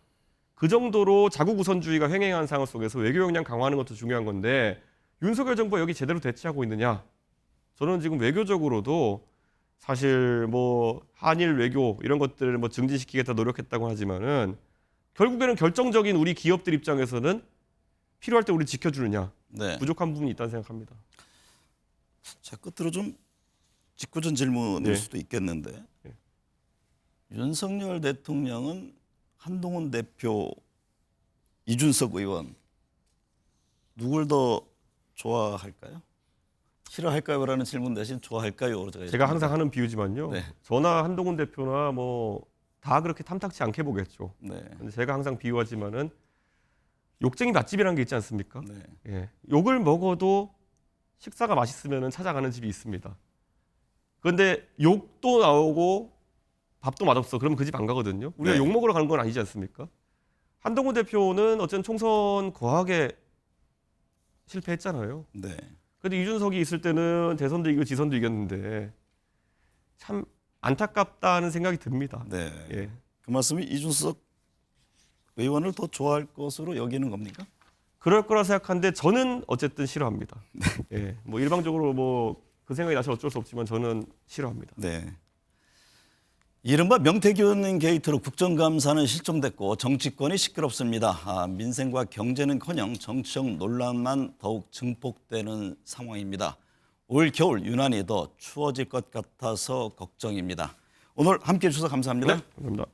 그 정도로 자국 우선주의가 횡행한 상황 속에서 외교 역량 강화하는 것도 중요한 건데 윤석열 정부가 여기 제대로 대처하고 있느냐? 저는 지금 외교적으로도 사실 뭐 한일 외교 이런 것들을 뭐 증진시키겠다 노력했다고 하지만은 결국에는 결정적인 우리 기업들 입장에서는 필요할 때 우리 지켜주느냐 네. 부족한 부분이 있다는 생각합니다. 자, 끝으로 좀 직구전 질문일 네. 수도 있겠는데 네. 윤석열 대통령은 한동훈 대표, 이준석 의원 누굴 더 좋아할까요? 싫어할까요? 라는 질문 대신 좋아할까요? 제가 항상 하는 비유지만요. 네. 저나 한동훈 대표나 뭐 다 그렇게 탐탁치 않게 보겠죠. 네. 근데 제가 항상 비유하지만은 욕쟁이 맛집이라는 게 있지 않습니까? 네. 예. 욕을 먹어도 식사가 맛있으면 찾아가는 집이 있습니다. 그런데 욕도 나오고 밥도 맛없어. 그러면 그 집 안 가거든요. 우리가 네. 욕 먹으러 가는 건 아니지 않습니까? 한동훈 대표는 어쨌든 총선 거하게 실패했잖아요. 네. 근데 이준석이 있을 때는 대선도 이기고 지선도 이겼는데 참 안타깝다는 생각이 듭니다. 네. 예. 그 말씀이 이준석 의원을 더 좋아할 것으로 여기는 겁니까? 그럴 거라 생각하는데 저는 어쨌든 싫어합니다. 예, 뭐 일방적으로 뭐 그 생각이 나서 어쩔 수 없지만 저는 싫어합니다. 네. 이른바 명태균 게이트로 국정감사는 실종됐고 정치권이 시끄럽습니다. 민생과 경제는커녕 정치적 논란만 더욱 증폭되는 상황입니다. 올 겨울 유난히 더 추워질 것 같아서 걱정입니다. 오늘 함께해 주셔서 감사합니다. 네, 감사합니다.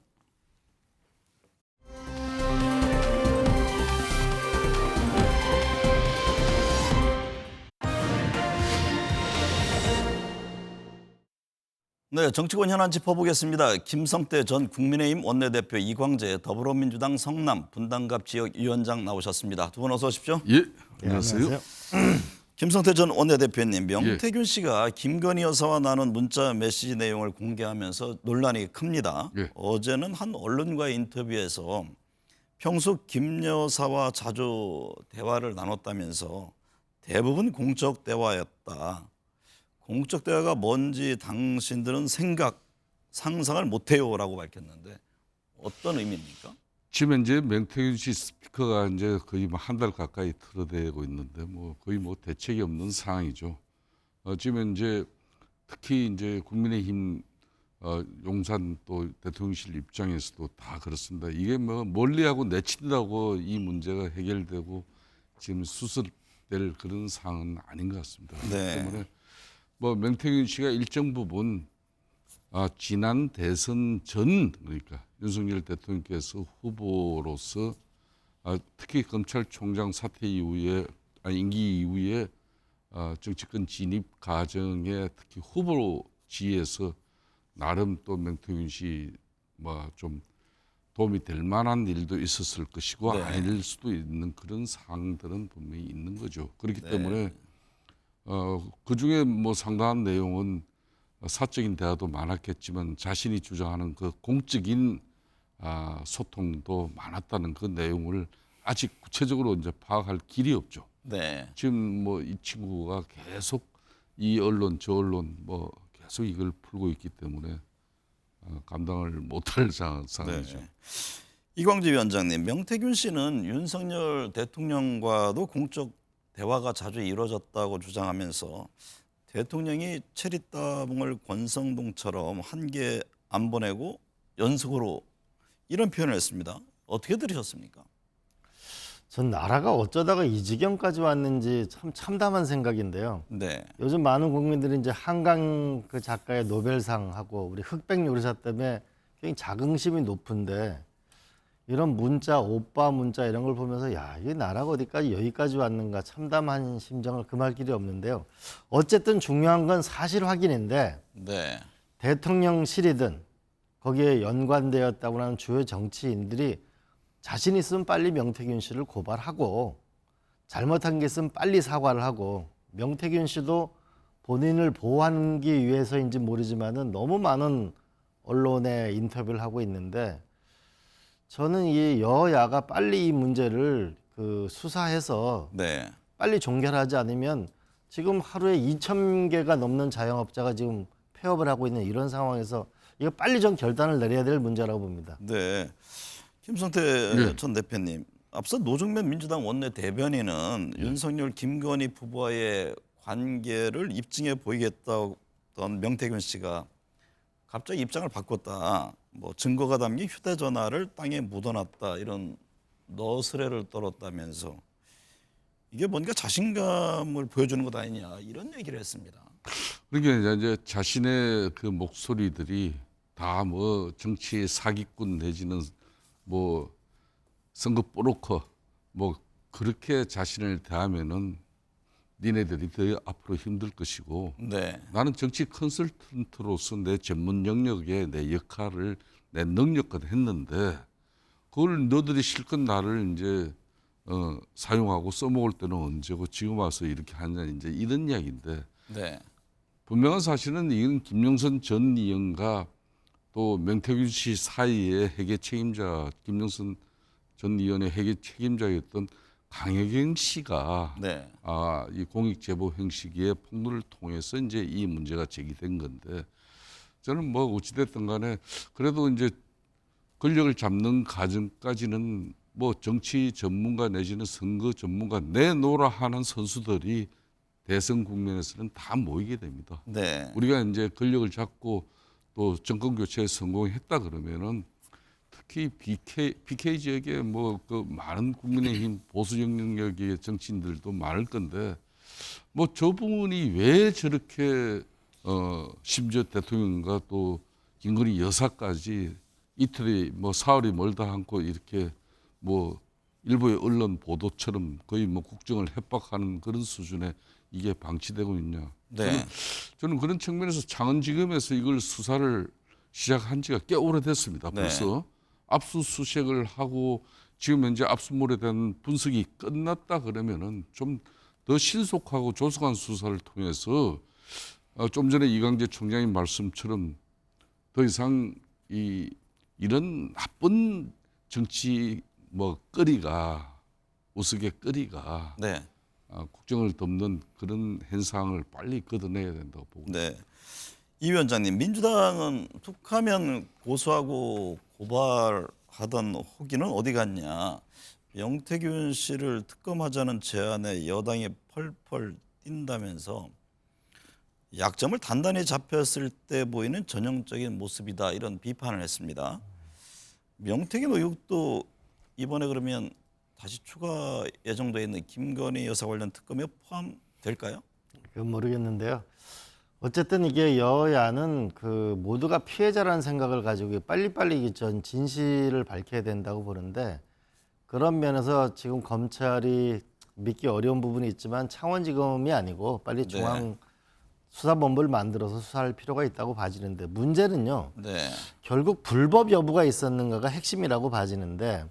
네, 정치권 현안 짚어보겠습니다. 김성태 전 국민의힘 원내대표, 이광재 더불어민주당 성남 분당갑 지역위원장 나오셨습니다. 두 분 어서 오십시오. 예, 안녕하세요. 김성태 전 원내대표님, 명태균 씨가 김건희 여사와 나눈 문자 메시지 내용을 공개하면서 논란이 큽니다. 예. 어제는 한 언론과의 인터뷰에서 평소 김 여사와 자주 대화를 나눴다면서 대부분 공적 대화였다. 공적 대화가 뭔지 당신들은 상상을 못해요라고 밝혔는데 어떤 의미입니까? 지금 이제 명태균 씨 스피커가 이제 거의 한 달 가까이 틀어대고 있는데 뭐 거의 뭐 대책이 없는 상황이죠. 지금 이제 특히 이제 국민의힘 용산 또 대통령실 입장에서도 다 그렇습니다. 이게 뭐 멀리하고 내친다고 이 문제가 해결되고 지금 수습될 그런 상황은 아닌 것 같습니다. 네. 그렇기 때문에 뭐 명태균 씨가 일정 부분 지난 대선 전 그러니까 윤석열 대통령께서 후보로서 특히 검찰총장 사퇴 이후에 임기 이후에 정치권 진입 과정에 특히 후보지에서 나름 또 명태균 씨 뭐 좀 도움이 될 만한 일도 있었을 것이고 네. 아닐 수도 있는 그런 사항들은 분명히 있는 거죠. 그렇기 네. 때문에 그 중에 뭐 상당한 내용은 사적인 대화도 많았겠지만 자신이 주장하는 그 공적인 소통도 많았다는 그 내용을 아직 구체적으로 이제 파악할 길이 없죠. 네. 지금 뭐 이 친구가 계속 이 언론 저 언론 뭐 계속 이걸 풀고 있기 때문에 감당을 못할 상황이죠. 네. 이광재 위원장님, 명태균 씨는 윤석열 대통령과도 공적 대화가 자주 이루어졌다고 주장하면서 대통령이 체리따봉을 권성동처럼 한 개 안 보내고 연속으로 이런 표현을 했습니다. 어떻게 들으셨습니까? 전 나라가 어쩌다가 이 지경까지 왔는지 참 참담한 생각인데요. 네. 요즘 많은 국민들이 이제 한강 그 작가의 노벨상하고 우리 흑백 요리사 때문에 굉장히 자긍심이 높은데 이런 문자, 오빠 문자 이런 걸 보면서 야, 이 나라가 어디까지 여기까지 왔는가 참담한 심정을 금할 길이 없는데요. 어쨌든 중요한 건 사실 확인인데 네. 대통령실이든 거기에 연관되었다고 하는 주요 정치인들이 자신 있으면 빨리 명태균 씨를 고발하고 잘못한 게 있으면 빨리 사과를 하고 명태균 씨도 본인을 보호하기 위해서인지 모르지만은 너무 많은 언론에 인터뷰를 하고 있는데 저는 이 여야가 빨리 이 문제를 수사해서 네. 빨리 종결하지 않으면 지금 하루에 2,000개가 넘는 자영업자가 지금 폐업을 하고 있는 이런 상황에서 이거 빨리 좀 결단을 내려야 될 문제라고 봅니다. 네. 김성태 네. 전 대표님, 앞서 노정면 민주당 원내 대변인은 윤석열 김건희 부부와의 관계를 입증해 보이겠다던 명태균 씨가 갑자기 입장을 바꿨다. 뭐 증거가 담긴 휴대전화를 땅에 묻어놨다. 이런 너스레를 떨었다면서 이게 뭔가 자신감을 보여주는 것 아니냐 이런 얘기를 했습니다. 그러니까 이제 자신의 그 목소리들이 다 뭐 정치 사기꾼 내지는 뭐 선거 브로커 뭐 그렇게 자신을 대하면은 니네들이 더 앞으로 힘들 것이고 네. 나는 정치 컨설턴트로서 내 전문 영역에 내 역할을 내 능력껏 했는데 그걸 너들이 실컷 나를 이제 사용하고 써먹을 때는 언제고 지금 와서 이렇게 하냐 이제 이런 이야기인데 네. 분명한 사실은 이건 김영선 전 의원과 또 명태균 씨 사이에 회계 책임자 김영선 전 의원의 회계 책임자였던 강혜경 씨가 네. 이 공익 제보 형식의 폭로를 통해서 이제 이 문제가 제기된 건데 저는 뭐 어찌됐든 간에 그래도 이제 권력을 잡는 과정까지는 뭐 정치 전문가 내지는 선거 전문가 내놓으라 하는 선수들이 대선 국면에서는 다 모이게 됩니다. 네. 우리가 이제 권력을 잡고 또 정권 교체에 성공했다 그러면은 특히 BK 지역에 뭐 그 많은 국민의힘 보수 영향력의 정치인들도 많을 건데 뭐 저분이 왜 저렇게 심지어 대통령과 또 김건희 여사까지 이틀이 뭐 사흘이 멀다 않고 이렇게 뭐 일부의 언론 보도처럼 거의 뭐 국정을 협박하는 그런 수준에 이게 방치되고 있냐. 네. 저는 그런 측면에서 창원지검에서 이걸 수사를 시작한 지가 꽤 오래됐습니다. 네. 벌써 압수수색을 하고 지금 현재 압수물에 대한 분석이 끝났다 그러면은 좀 더 신속하고 조속한 수사를 통해서 좀 전에 이광재 총장의 말씀처럼 더 이상 이런 나쁜 정치 뭐 거리가 우스갯거리가 네. 국정을 덮는 그런 현상을 빨리 걷어내야 된다고 보고 네. 이 위원장님, 민주당은 툭하면 고소하고 고발하던 호기는 어디 갔냐? 명태균 씨를 특검하자는 제안에 여당이 펄펄 뛴다면서 약점을 단단히 잡혔을 때 보이는 전형적인 모습이다, 이런 비판을 했습니다. 명태균 의혹도 이번에 그러면 다시 추가 예정돼 있는 김건희 여사 관련 특검에 포함될까요? 그건 모르겠는데요. 어쨌든 이게 여야는 그 모두가 피해자라는 생각을 가지고 빨리빨리 전 진실을 밝혀야 된다고 보는데, 그런 면에서 지금 검찰이 믿기 어려운 부분이 있지만 창원지검이 아니고 빨리 중앙 수사본부를 만들어서 수사할 필요가 있다고 봐지는데, 문제는요. 네. 결국 불법 여부가 있었는가가 핵심이라고 봐지는데,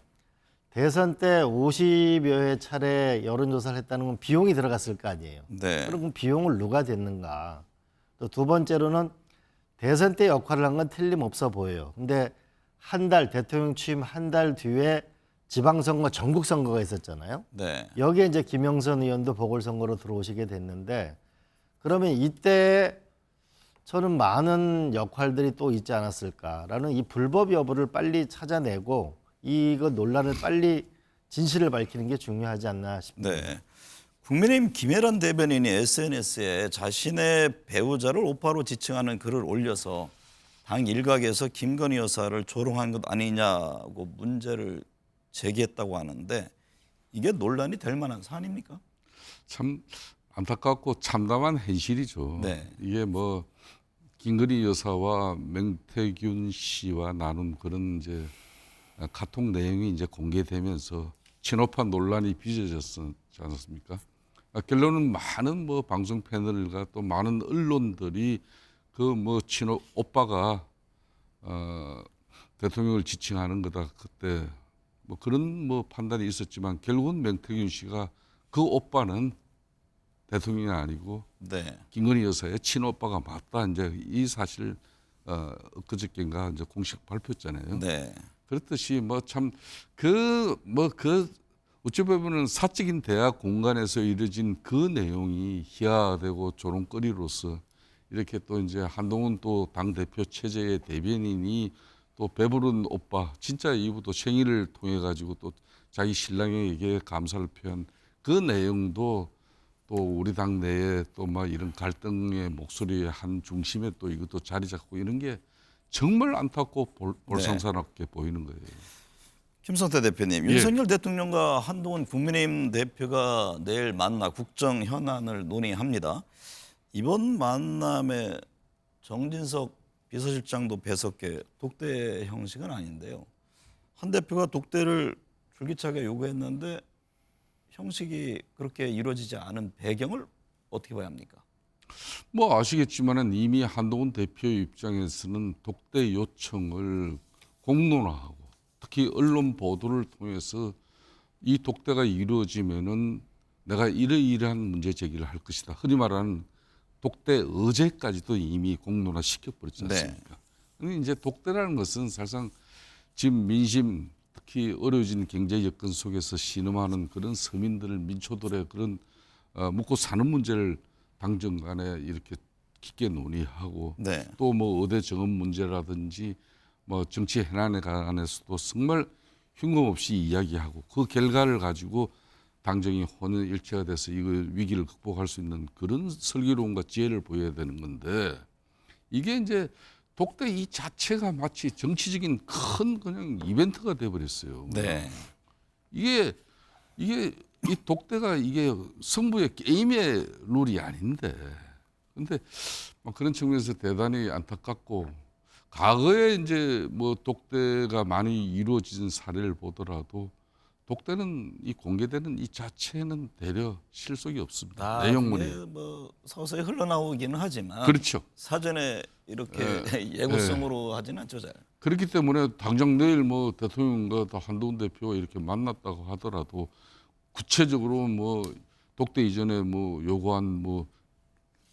대선 때 50여 회 차례 여론조사를 했다는 건 비용이 들어갔을 거 아니에요. 네. 그럼 비용을 누가 댔는가? 또 두 번째로는 대선 때 역할을 한 건 틀림없어 보여요. 근데 한 달, 대통령 취임 한 달 뒤에 지방선거, 전국선거가 있었잖아요. 네. 여기에 이제 김영선 의원도 보궐선거로 들어오시게 됐는데, 그러면 이때 저는 많은 역할들이 또 있지 않았을까라는 이 불법 여부를 빨리 찾아내고 이거 논란을 빨리 진실을 밝히는 게 중요하지 않나 싶습니다. 네. 국민의힘 김혜란 대변인이 SNS에 자신의 배우자를 오빠로 지칭하는 글을 올려서 당 일각에서 김건희 여사를 조롱한 것 아니냐고 문제를 제기했다고 하는데, 이게 논란이 될 만한 사안입니까? 참 안타깝고 참담한 현실이죠. 네. 이게 뭐 김건희 여사와 명태균 씨와 나눈 그런 이제 카톡 내용이 이제 공개되면서 친오파 논란이 빚어졌지 않았습니까? 결론은 많은 뭐 방송 패널과 또 많은 언론들이 그 뭐 친오 오빠가 대통령을 지칭하는 거다, 그때 뭐 그런 뭐 판단이 있었지만 결국은 명태균 씨가 그 오빠는 대통령이 아니고 네. 김건희 여사의 친오빠가 맞다, 이제 이 사실 그저께인가 이제 공식 발표했잖아요. 네. 그렇듯이 뭐 참 어찌 보면은 사적인 대화 공간에서 이루어진 그 내용이 희화되고 조롱거리로서 이렇게 또 이제 한동훈 또 당 대표 체제의 대변인이 또 배부른 오빠, 진짜 이후도 생일을 통해 가지고 또 자기 신랑에게 감사를 표한 그 내용도 또 우리 당 내에 또 막 이런 갈등의 목소리의 한 중심에 또 이것도 자리 잡고 이런 게 정말 안타깝고 볼상사납게 보이는 거예요. 김성태 대표님, 예. 윤석열 대통령과 한동훈 국민의힘 대표가 내일 만나 국정 현안을 논의합니다. 이번 만남에 정진석 비서실장도 배석해 독대 형식은 아닌데요. 한 대표가 독대를 줄기차게 요구했는데 형식이 그렇게 이루어지지 않은 배경을 어떻게 봐야 합니까? 뭐 아시겠지만은 이미 한동훈 대표의 입장에서는 독대 요청을 공론화하고 특히 언론 보도를 통해서 이 독대가 이루어지면은 내가 이러이러한 문제 제기를 할 것이다. 흔히 말하는 독대 의제까지도 이미 공론화 시켜버렸지 않습니까? 근데 이제 독대라는 것은 사실상 지금 민심, 특히 어려워진 경제 여건 속에서 신음하는 그런 서민들, 민초들의 그런 먹고 사는 문제를 당정 간에 이렇게 깊게 논의하고 네. 또 뭐 의대 정원 문제라든지 뭐 정치 현안에 관해서도 정말 흉금없이 이야기하고 그 결과를 가지고 당정이 혼연일체가 돼서 이거 위기를 극복할 수 있는 그런 설계론과 지혜를 보여야 되는 건데 이게 이제 독대 이 자체가 마치 정치적인 큰 그냥 이벤트가 돼버렸어요. 네. 이게 이 독대가 이게 승부의 게임의 룰이 아닌데 근데 막 그런 측면에서 대단히 안타깝고 과거에 이제 뭐 독대가 많이 이루어진 사례를 보더라도 독대는 이 공개되는 이 자체는 대려 실속이 없습니다. 내용물이. 뭐 서서히 흘러나오기는 하지만 그렇죠. 사전에 이렇게 예고성으로 하지는 않죠. 잘. 그렇기 때문에 당장 내일 뭐 대통령과 또 한동훈 대표가 이렇게 만났다고 하더라도 구체적으로 뭐 독대 이전에 뭐 요구한 뭐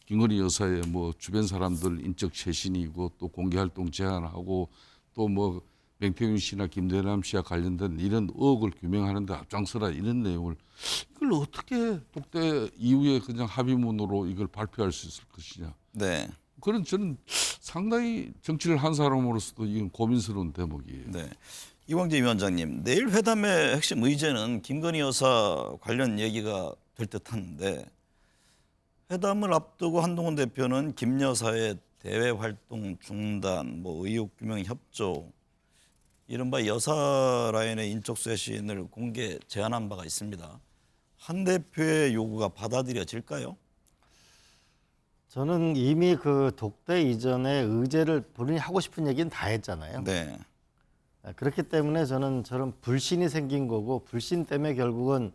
김건희 여사의 뭐 주변 사람들 인적 최신이고 또 공개 활동 제한하고 또 뭐 맹태균 씨나 김대남 씨와 관련된 이런 의혹을 규명하는데 앞장서라 이런 내용을 이걸 어떻게 독대 이후에 그냥 합의문으로 이걸 발표할 수 있을 것이냐. 네. 그런 저는 상당히 정치를 한 사람으로서도 이건 고민스러운 대목이에요. 네. 이광재 위원장님, 내일 회담의 핵심 의제는 김건희 여사 관련 얘기가 될 듯한데 회담을 앞두고 한동훈 대표는 김 여사의 대외 활동 중단, 뭐 의혹 규명 협조, 이른바 여사 라인의 인적 쇄신을 공개 제안한 바가 있습니다. 한 대표의 요구가 받아들여질까요? 저는 이미 그 독대 이전에 의제를 본인이 하고 싶은 얘기는 다 했잖아요. 네. 그렇기 때문에 저는 저런 불신이 생긴 거고 불신 때문에 결국은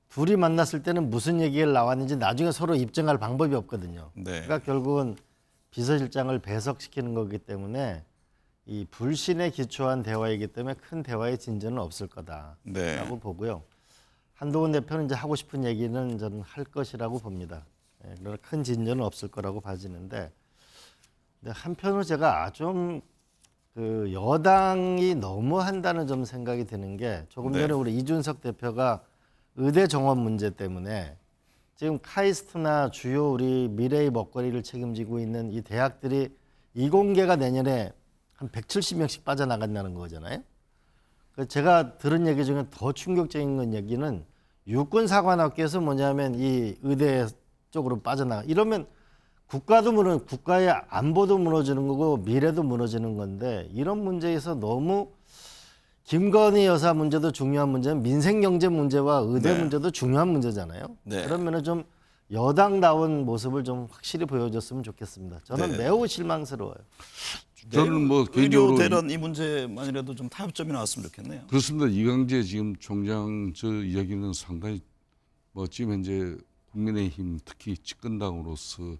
둘이 만났을 때는 무슨 얘기가 나왔는지 나중에 서로 입증할 방법이 없거든요. 네. 그러니까 결국은 비서실장을 배석시키는 거기 때문에 이 불신에 기초한 대화이기 때문에 큰 대화의 진전은 없을 거다라고 네. 보고요. 한동훈 대표는 이제 하고 싶은 얘기는 저는 할 것이라고 봅니다. 그러나 큰 진전은 없을 거라고 봐지는데 근데 한편으로 제가 좀 그 여당이 너무 한다는 좀 생각이 드는 게 조금 전에 네. 우리 이준석 대표가 의대 정원 문제 때문에 지금 카이스트나 주요 우리 미래의 먹거리를 책임지고 있는 이 대학들이 이공계가 내년에 한 170명씩 빠져나간다는 거잖아요. 제가 들은 얘기 중에 더 충격적인 건 얘기는 육군사관학교에서 뭐냐면 이 의대 쪽으로 빠져나가. 이러면 국가의 안보도 무너지는 거고 미래도 무너지는 건데 이런 문제에서 너무 김건희 여사 문제도 중요한 문제는 민생경제 문제와 의대 네. 문제도 중요한 문제잖아요. 네. 그러면은 좀 여당다운 모습을 좀 확실히 보여줬으면 좋겠습니다. 저는 네. 매우 실망스러워요. 저는 뭐 의료 개인적으로 대란 이 문제만이라도 좀 타협점이 나왔으면 좋겠네요. 그렇습니다. 이광재 지금 총장 저 이야기는 상당히 뭐 지금 현재 국민의힘 특히 집권당으로서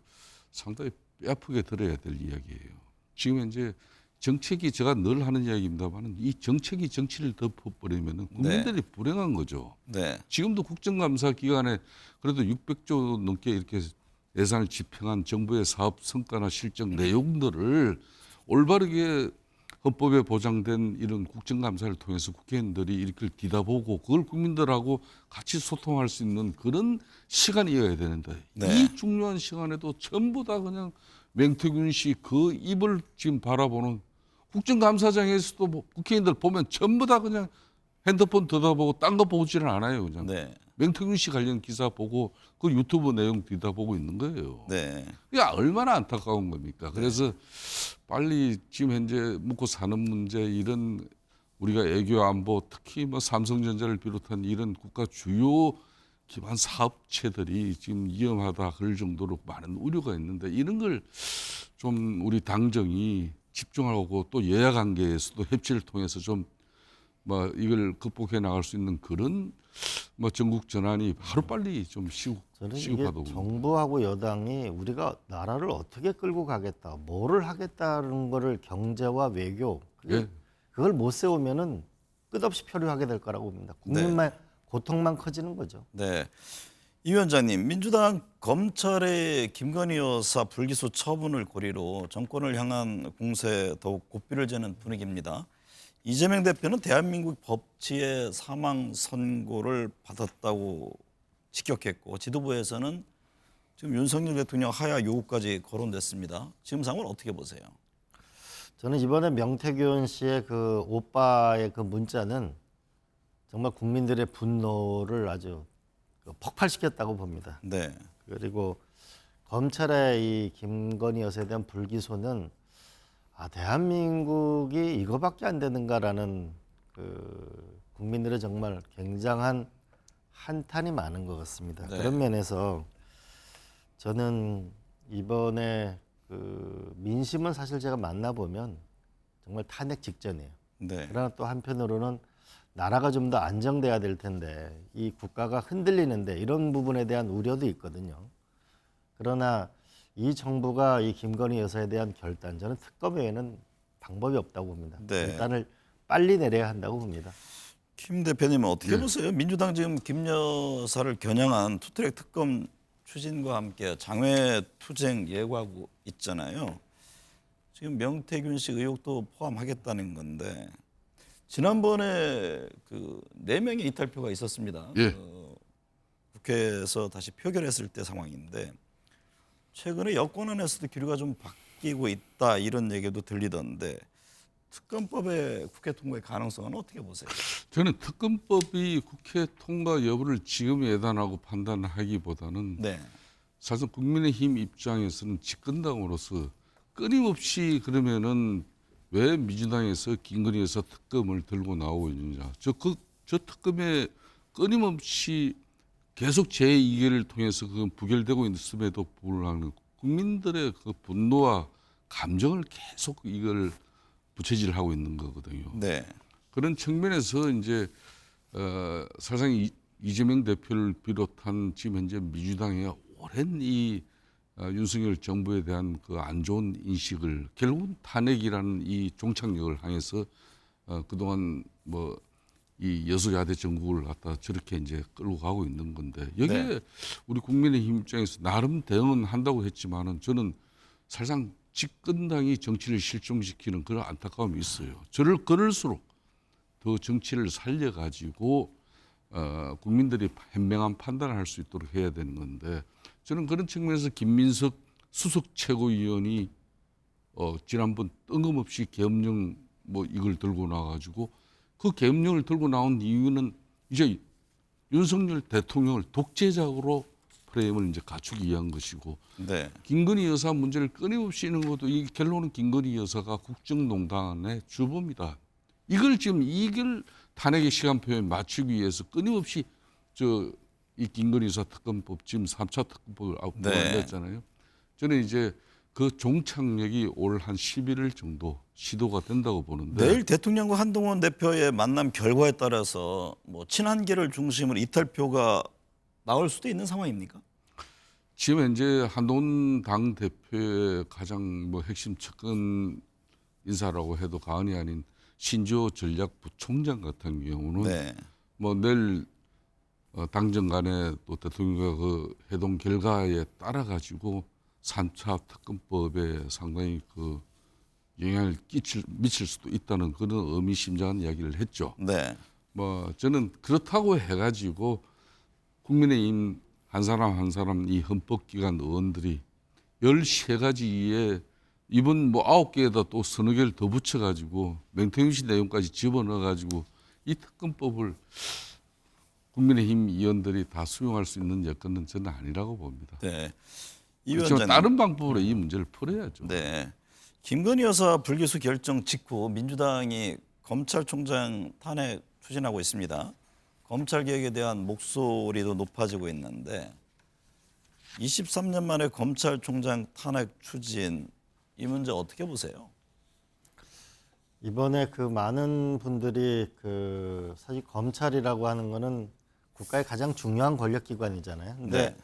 상당히 뼈아프게 들어야 될 이야기예요. 지금 현재 정책이 제가 늘 하는 이야기입니다만 이 정책이 정치를 덮어버리면 국민들이 불행한 거죠. 네. 지금도 국정감사 기간에 그래도 600조 넘게 이렇게 예산을 집행한 정부의 사업 성과나 실적 내용들을 올바르게 헌법에 보장된 이런 국정감사를 통해서 국회의원들이 이렇게 뒤다보고 그걸 국민들하고 같이 소통할 수 있는 그런 시간이어야 되는데 네. 이 중요한 시간에도 전부 다 그냥 맹태균 씨 그 입을 지금 바라보는 국정감사장에서도 뭐 국회의원들 보면 전부 다 그냥 핸드폰 들여다보고 딴 거 보지는 않아요. 그냥 네. 맹태균 씨 관련 기사 보고 그 유튜브 내용 뒤다보고 있는 거예요. 네. 이게 얼마나 안타까운 겁니까? 그래서 빨리 지금 현재 먹고 사는 문제 이런 우리가 애교 안보 특히 뭐 삼성전자를 비롯한 이런 국가 주요 기반 사업체들이 지금 위험하다 그럴 정도로 많은 우려가 있는데 이런 걸 좀 우리 당정이 집중하고 또 여야 관계에서도 협치를 통해서 좀 뭐 이걸 극복해 나갈 수 있는 그런 뭐 전국 전환이 하루빨리 좀 저는 이게 시급하다고 정부하고 여당이 우리가 나라를 어떻게 끌고 가겠다, 뭐를 하겠다는 거를 경제와 외교 예. 그걸 못 세우면은 끝없이 표류하게 될 거라고 봅니다. 국민만 고통만 커지는 거죠. 네. 이 위원장님, 민주당 검찰의 김건희 여사 불기소 처분을 고리로 정권을 향한 공세에 더욱 고삐를 재는 분위기입니다. 이재명 대표는 대한민국 법치의 사망 선고를 받았다고 직격했고 지도부에서는 지금 윤석열 대통령 하야 요구까지 거론됐습니다. 지금 상황을 어떻게 보세요? 저는 이번에 명태균 씨의 그 오빠의 그 문자는 정말 국민들의 분노를 아주 폭발시켰다고 봅니다. 네. 그리고 검찰의 이 김건희 여사에 대한 불기소는 대한민국이 이거밖에 안 되는가라는 그 국민들의 정말 굉장한 한탄이 많은 것 같습니다. 네. 그런 면에서 저는 이번에 그 민심은 사실 제가 만나보면 정말 탄핵 직전이에요. 네. 그러나 또 한편으로는 나라가 좀 더 안정돼야 될 텐데 이 국가가 흔들리는데 이런 부분에 대한 우려도 있거든요. 그러나 이 정부가 이 김건희 여사에 대한 결단, 저는 특검 외에는 방법이 없다고 봅니다. 네. 결단을 빨리 내려야 한다고 봅니다. 김 대표님은 어떻게 보세요? 민주당 지금 김 여사를 겨냥한 투트랙 특검 추진과 함께 장외 투쟁 예고하고 있잖아요. 지금 명태균 씨 의혹도 포함하겠다는 건데 지난번에 그 4명의 이탈표가 있었습니다. 예. 국회에서 다시 표결했을 때 상황인데 최근에 여권 안에서도 기류가 좀 바뀌고 있다 이런 얘기도 들리던데 특검법의 국회 통과의 가능성은 어떻게 보세요? 저는 특검법이 국회 통과 여부를 지금 예단하고 판단하기보다는 네. 사실 국민의힘 입장에서는 집권당으로서 끊임없이 그러면은 왜 민주당에서 김건희 여사 특검을 들고 나오고 있느냐. 저 특검에 끊임없이 계속 제2결을 통해서 그 부결되고 있음에도 불구하고 국민들의 그 분노와 감정을 계속 이걸 부채질하고 있는 거거든요. 네. 그런 측면에서 이제 사실상 이재명 대표를 비롯한 지금 현재 민주당의 오랜 이 윤석열 정부에 대한 그 안 좋은 인식을 결국은 탄핵이라는 이 종착역을 향해서 그동안 뭐 이 여소야대 정국을 갖다 저렇게 이제 끌고 가고 있는 건데 여기에 네. 우리 국민의힘 입장에서 나름 대응은 한다고 했지만은 저는 사실상 집권당이 정치를 실종시키는 그런 안타까움이 있어요. 그럴수록 더 정치를 살려가지고 국민들이 현명한 판단을 할 수 있도록 해야 되는 건데 저는 그런 측면에서 김민석 수석 최고위원이 지난번 뜬금없이 계엄령 뭐 이걸 들고 나와가지고 그 계엄령을 들고 나온 이유는 이제 윤석열 대통령을 독재자로 프레임을 이제 갖추기 위한 것이고 네. 김건희 여사 문제를 끊임없이 있는 것도 이 결론은 김건희 여사가 국정농단의 주범이다. 이걸 지금 이걸 탄핵의 시간표에 맞추기 위해서 끊임없이 이 김건희 여사 특검법 지금 3차 특검법을 냈잖아요. 저는 이제 그 종착역이 올 한 11일 정도 시도가 된다고 보는데 내일 대통령과 한동훈 대표의 만남 결과에 따라서 뭐 친한계를 중심으로 이탈표가 나올 수도 있는 상황입니까? 지금 현재 한동훈 당 대표의 가장 뭐 핵심 측근 인사라고 해도 과언이 아닌 신지호 전략부총장 같은 경우는 네. 뭐 내일 당정 간에 또 대통령과 그 회동 결과에 따라 가지고 3차 특검법에 상당히 그 영향을 미칠 수도 있다는 그런 의미심장한 이야기를 했죠. 네. 뭐 저는 그렇다고 해가지고 국민의힘 한 사람 한 사람 이 헌법기관 의원들이 13가지에 이번 뭐 9개에다 또 서너 개를 더 붙여가지고 명태균 씨 내용까지 집어넣어가지고 이 특검법을 국민의힘 의원들이 다 수용할 수 있는 여건은 저는 아니라고 봅니다. 네. 이 그렇지만 위원장님. 다른 방법으로 이 문제를 풀어야죠. 네. 김건희 여사 불기소 결정 직후 민주당이 검찰총장 탄핵 추진하고 있습니다. 검찰 개혁에 대한 목소리도 높아지고 있는데 23년 만에 검찰총장 탄핵 추진 이 문제 어떻게 보세요? 이번에 그 많은 분들이 그 사실 검찰이라고 하는 거는 국가의 가장 중요한 권력기관이잖아요. 근데 네.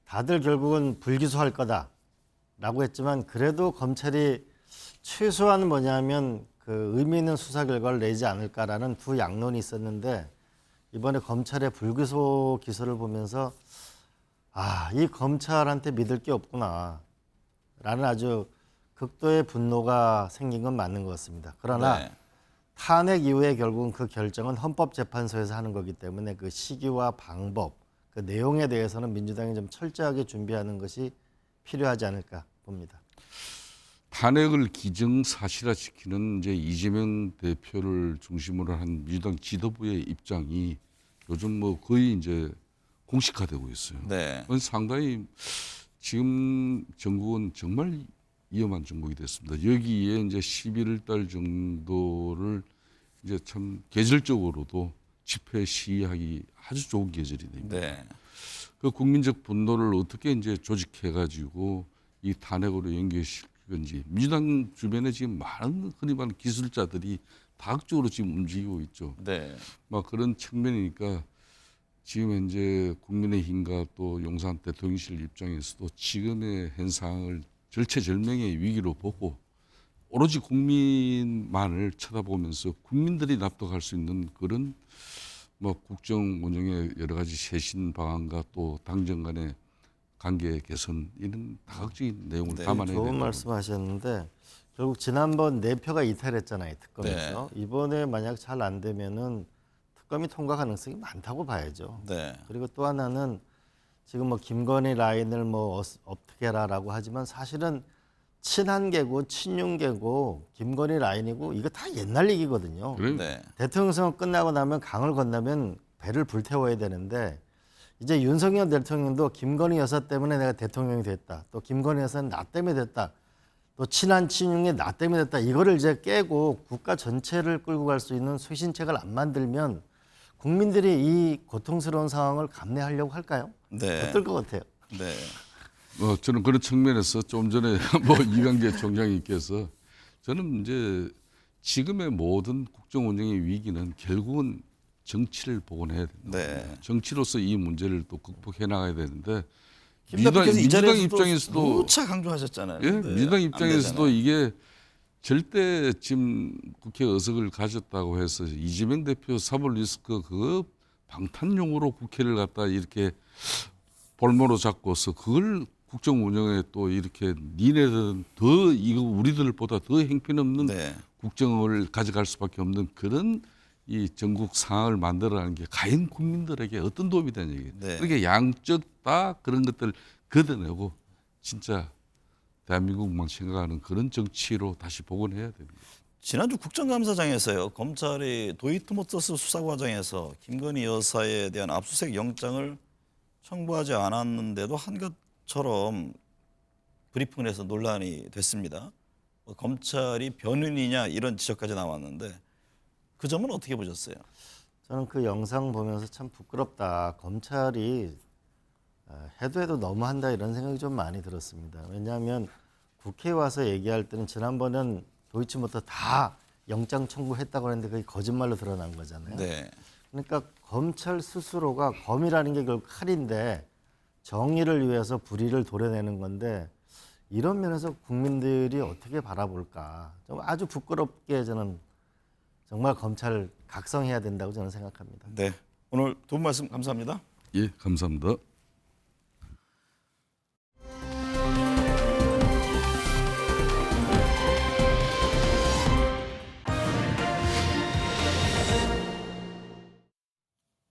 다들 결국은 불기소할 거다라고 했지만 그래도 검찰이 최소한 뭐냐면 그 의미 있는 수사 결과를 내지 않을까라는 두 양론이 있었는데 이번에 검찰의 불기소 기소를 보면서 이 검찰한테 믿을 게 없구나라는 아주 극도의 분노가 생긴 건 맞는 것 같습니다. 그러나 네. 탄핵 이후에 결국은 그 결정은 헌법재판소에서 하는 거기 때문에 그 시기와 방법, 그 내용에 대해서는 민주당이 좀 철저하게 준비하는 것이 필요하지 않을까 봅니다. 탄핵을 기정사실화시키는 이제 이재명 대표를 중심으로 한 민주당 지도부의 입장이 요즘 뭐 거의 이제 공식화되고 있어요. 네. 그건 상당히 지금 정국은 정말 위험한 정국이 됐습니다. 여기에 이제 11월 달 정도를 이제 참 계절적으로도 집회 시위하기 아주 좋은 계절이 됩니다. 네. 그 국민적 분노를 어떻게 이제 조직해가지고 이 탄핵으로 연결시킬 건지 민주당 주변에 지금 많은 흔히 말하는 기술자들이 다각적으로 지금 움직이고 있죠. 네. 막 그런 측면이니까 지금 현재 국민의힘과 또 용산 대통령실 입장에서도 지금의 현상을 절체절명의 위기로 보고 오로지 국민만을 쳐다보면서 국민들이 납득할 수 있는 그런 뭐 국정 운영의 여러 가지 쇄신 방안과 또 당정 간의 관계 개선 이런 다각적인 내용을 네, 담아내야 좋은 된다. 말씀하셨는데 결국 지난번 4표가 이탈했잖아요, 특검에서. 이번에 만약 잘 안 되면은 특검이 통과 가능성이 많다고 봐야죠. 네. 그리고 또 하나는 지금 뭐 김건희 라인을 뭐 어떻게 해라라고 하지만 사실은 친한계고 친윤계고 김건희 라인이고 이거 다 옛날 얘기거든요. 그래요? 네. 대통령 선거 끝나고 나면 강을 건너면 배를 불태워야 되는데 이제 윤석열 대통령도 김건희 여사 때문에 내가 대통령이 됐다. 또 김건희 여사는 나 때문에 됐다. 또 친한 친윤이 나 때문에 됐다. 이거를 이제 깨고 국가 전체를 끌고 갈 수 있는 쇄신책을 안 만들면 국민들이 이 고통스러운 상황을 감내하려고 할까요? 네. 어떨 것 같아요? 네. 저는 그런 측면에서 좀 전에 뭐 이광재 총장님께서 저는 이제 지금의 모든 국정 운영의 위기는 결국은 정치를 복원해야 된다. 네. 정치로서 이 문제를 또 극복해 나가야 되는데 김 대표께서 이 민주당 자리에서도 입장에서도 누차 강조하셨잖아요. 예, 네, 민주당 안 입장에서도 되잖아요. 이게 절대 지금 국회 의석을 가졌다고 해서 이재명 대표 사법 리스크 그 방탄용으로 국회를 갖다 이렇게 볼모로 잡고서 그걸 국정 운영에 또 이렇게 니네들은 더 이거 우리들보다 더 형편없는 네. 국정을 가져갈 수밖에 없는 그런 이 전국 상황을 만들어가는 게 과연 국민들에게 어떤 도움이 되는 얘기예요. 네. 그러니까 양적 다 그런 것들 걷어내고 진짜 대한민국만 생각하는 그런 정치로 다시 복원해야 됩니다. 지난주 국정감사장에서요. 검찰이 도이치모터스 수사 과정에서 김건희 여사에 대한 압수수색 영장을 청구하지 않았는데도 한 것처럼 브리핑을 해서 논란이 됐습니다. 검찰이 변인이냐 이런 지적까지 나왔는데 그 점은 어떻게 보셨어요? 저는 그 영상 보면서 참 부끄럽다. 검찰이 해도 너무한다 이런 생각이 좀 많이 들었습니다. 왜냐하면 국회에 와서 얘기할 때는 지난번엔 도이치모터 다 영장 청구했다고 했는데 그게 거짓말로 드러난 거잖아요. 네. 그러니까 검찰 스스로가 검이라는 게 결국 칼인데 정의를 위해서 불의를 도려내는 건데 이런 면에서 국민들이 어떻게 바라볼까. 좀 아주 부끄럽게 저는 정말 검찰 각성해야 된다고 저는 생각합니다. 네. 오늘 두 분 말씀 감사합니다. 예, 감사합니다.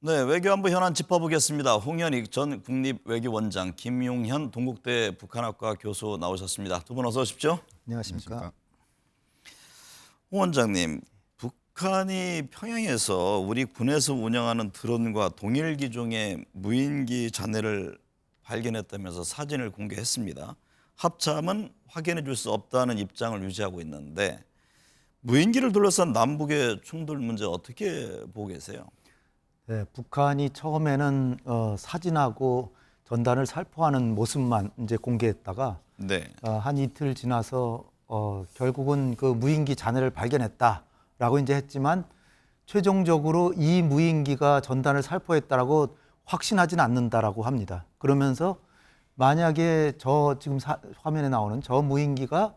네, 외교안보 현안 짚어보겠습니다. 홍현익 전 국립외교원장, 김용현 동국대 북한학과 교수 나오셨습니다. 두 분 어서 오십시오. 안녕하십니까. 홍 원장님, 북한이 평양에서 우리 군에서 운영하는 드론과 동일 기종의 무인기 잔해를 발견했다면서 사진을 공개했습니다. 합참은 확인해 줄 수 없다는 입장을 유지하고 있는데 무인기를 둘러싼 남북의 충돌 문제 어떻게 보고 계세요? 네, 북한이 처음에는 사진하고 전단을 살포하는 모습만 이제 공개했다가 네. 한 이틀 지나서 결국은 그 무인기 잔해를 발견했다라고 이제 했지만 최종적으로 이 무인기가 전단을 살포했다라고 확신하진 않는다라고 합니다. 그러면서 만약에 저 지금 화면에 나오는 저 무인기가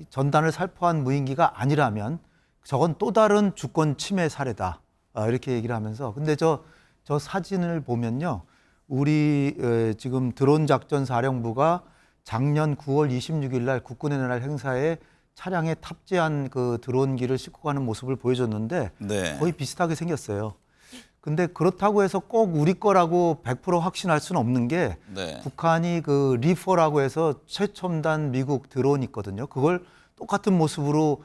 전단을 살포한 무인기가 아니라면 저건 또 다른 주권 침해 사례다. 이렇게 얘기를 하면서 근데 저 사진을 보면요. 우리 지금 드론 작전 사령부가 작년 9월 26일 날 국군의 날 행사에 차량에 탑재한 그 드론기를 싣고 가는 모습을 보여줬는데 네. 거의 비슷하게 생겼어요. 근데 그렇다고 해서 꼭 우리 거라고 100% 확신할 수는 없는 게 네. 북한이 그 리퍼라고 해서 최첨단 미국 드론 있거든요. 그걸 똑같은 모습으로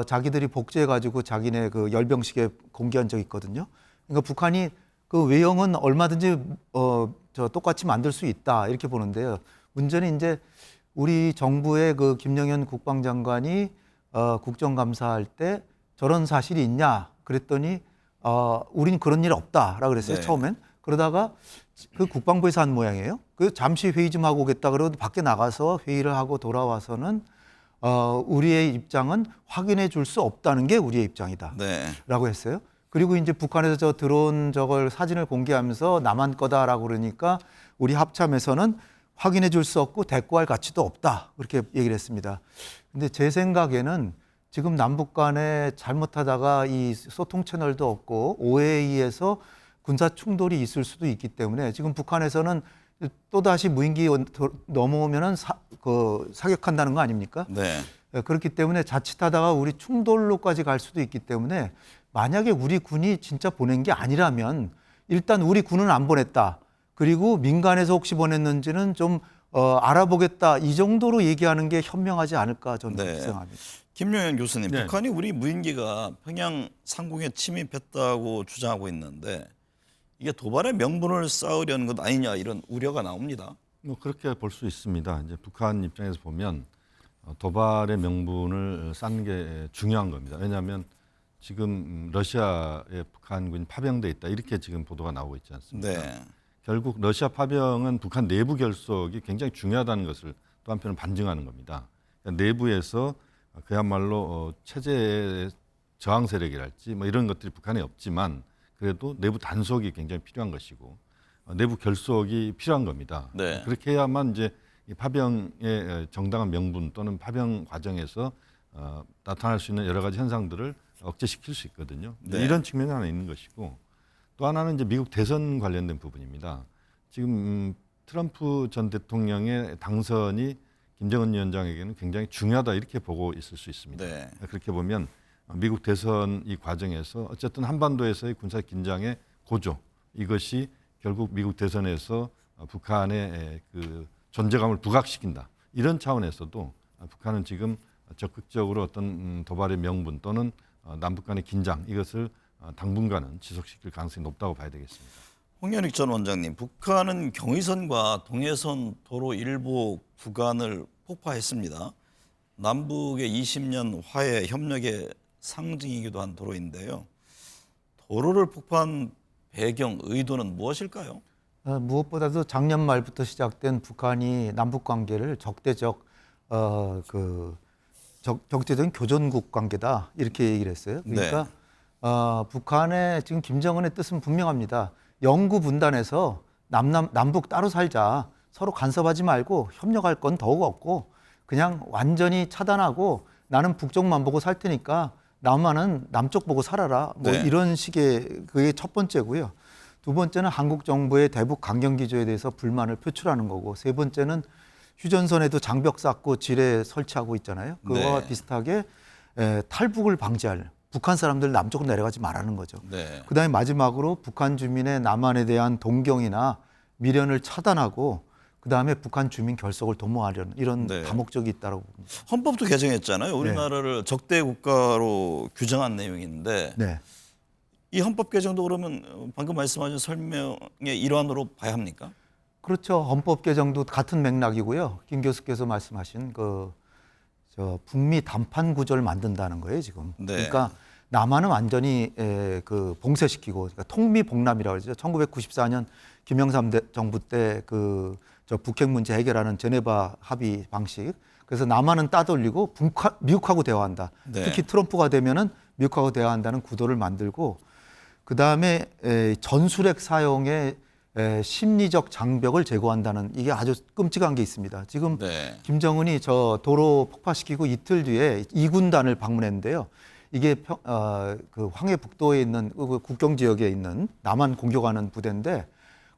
자기들이 복제해가지고 자기네 그 열병식에 공개한 적이 있거든요. 그러니까 북한이 그 외형은 얼마든지 저 똑같이 만들 수 있다 이렇게 보는데요. 문제는 이제 우리 정부의 그 김영현 국방장관이 국정감사할 때 저런 사실이 있냐 그랬더니 우린 그런 일 없다라고 그랬어요. 네. 처음엔. 그러다가 그 국방부에서 한 모양이에요. 그 잠시 회의 좀 하고 오겠다 그러고 밖에 나가서 회의를 하고 돌아와서는 우리의 입장은 확인해 줄 수 없다는 게 우리의 입장이다. 네. 라고 했어요. 그리고 이제 북한에서 저 드론 저걸 사진을 공개하면서 남한 거다라고 그러니까 우리 합참에서는 확인해 줄 수 없고 대꾸할 가치도 없다. 그렇게 얘기를 했습니다. 근데 제 생각에는 지금 남북 간에 잘못하다가 이 소통 채널도 없고 오해에 의해서 군사 충돌이 있을 수도 있기 때문에 지금 북한에서는 또다시 무인기 넘어오면은 사격한다는 거 아닙니까? 네. 그렇기 때문에 자칫하다가 우리 충돌로까지 갈 수도 있기 때문에 만약에 우리 군이 진짜 보낸 게 아니라면 일단 우리 군은 안 보냈다. 그리고 민간에서 혹시 보냈는지는 좀 알아보겠다. 이 정도로 얘기하는 게 현명하지 않을까 저는 네. 그렇게 생각합니다. 김용현 교수님, 네. 북한이 우리 무인기가 평양 상공에 침입했다고 주장하고 있는데 이게 도발의 명분을 쌓으려는 것 아니냐 이런 우려가 나옵니다. 뭐 그렇게 볼 수 있습니다. 이제 북한 입장에서 보면 도발의 명분을 쌓는 게 중요한 겁니다. 왜냐하면 지금 러시아에 북한군이 파병돼 있다 이렇게 지금 보도가 나오고 있지 않습니까? 네. 결국 러시아 파병은 북한 내부 결속이 굉장히 중요하다는 것을 또 한편은 반증하는 겁니다. 그러니까 내부에서 그야말로 체제의 저항 세력이랄지 뭐 이런 것들이 북한에 없지만 그래도 내부 단속이 굉장히 필요한 것이고 내부 결속이 필요한 겁니다. 네. 그렇게 해야만 이제 이 파병의 정당한 명분 또는 파병 과정에서 나타날 수 있는 여러 가지 현상들을 억제시킬 수 있거든요. 네. 이런 측면이 하나 있는 것이고 또 하나는 이제 미국 대선 관련된 부분입니다. 지금 트럼프 전 대통령의 당선이 김정은 위원장에게는 굉장히 중요하다 이렇게 보고 있을 수 있습니다. 네. 그렇게 보면 미국 대선 이 과정에서 어쨌든 한반도에서의 군사 긴장의 고조 이것이 결국 미국 대선에서 북한의 그 존재감을 부각시킨다. 이런 차원에서도 북한은 지금 적극적으로 어떤 도발의 명분 또는 남북 간의 긴장 이것을 당분간은 지속시킬 가능성이 높다고 봐야 되겠습니다. 홍현익 전 원장님, 북한은 경의선과 동해선 도로 일부 구간을 폭파했습니다. 남북의 20년 화해 협력의 상징이기도 한 도로인데요. 도로를 폭파한 배경, 의도는 무엇일까요? 무엇보다도 작년 말부터 시작된 북한이 남북 관계를 적대적 적대적인 교전국 관계다 이렇게 얘기를 했어요. 그러니까 북한의 지금 김정은의 뜻은 분명합니다. 영구 분단해서 남북 따로 살자. 서로 간섭하지 말고 협력할 건 더욱 없고 그냥 완전히 차단하고 나는 북쪽만 보고 살 테니까 남한은 남쪽 보고 살아라. 뭐 네. 이런 식의 그게 첫 번째고요. 두 번째는 한국 정부의 대북 강경 기조에 대해서 불만을 표출하는 거고 세 번째는 휴전선에도 장벽 쌓고 지뢰 설치하고 있잖아요. 그거와 네. 비슷하게 탈북을 방지할 북한 사람들 남쪽으로 내려가지 말라는 거죠. 네. 그다음에 마지막으로 북한 주민의 남한에 대한 동경이나 미련을 차단하고 그다음에 북한 주민 결속을 도모하려는 이런 네. 다목적이 있다고 봅니다. 헌법도 개정했잖아요. 우리나라를 적대 국가로 규정한 내용인데 네. 이 헌법 개정도 그러면 방금 말씀하신 설명의 일환으로 봐야 합니까? 그렇죠. 헌법 개정도 같은 맥락이고요. 김 교수께서 말씀하신 북미 담판 구조를 만든다는 거예요, 지금. 네. 그러니까 남한은 완전히 봉쇄시키고 그러니까 통미봉남이라고 그러죠. 1994년 김영삼 정부 때 북핵 문제 해결하는 제네바 합의 방식. 그래서 남한은 따돌리고 미국하고 대화한다. 네. 특히 트럼프가 되면은 미국하고 대화한다는 구도를 만들고 그다음에 전술핵 사용에 심리적 장벽을 제거한다는 이게 아주 끔찍한 게 있습니다. 지금 네. 김정은이 저 도로 폭파시키고 이틀 뒤에 2군단을 방문했는데요. 이게 그 황해 북도에 있는 국경 지역에 있는 남한 공격하는 부대인데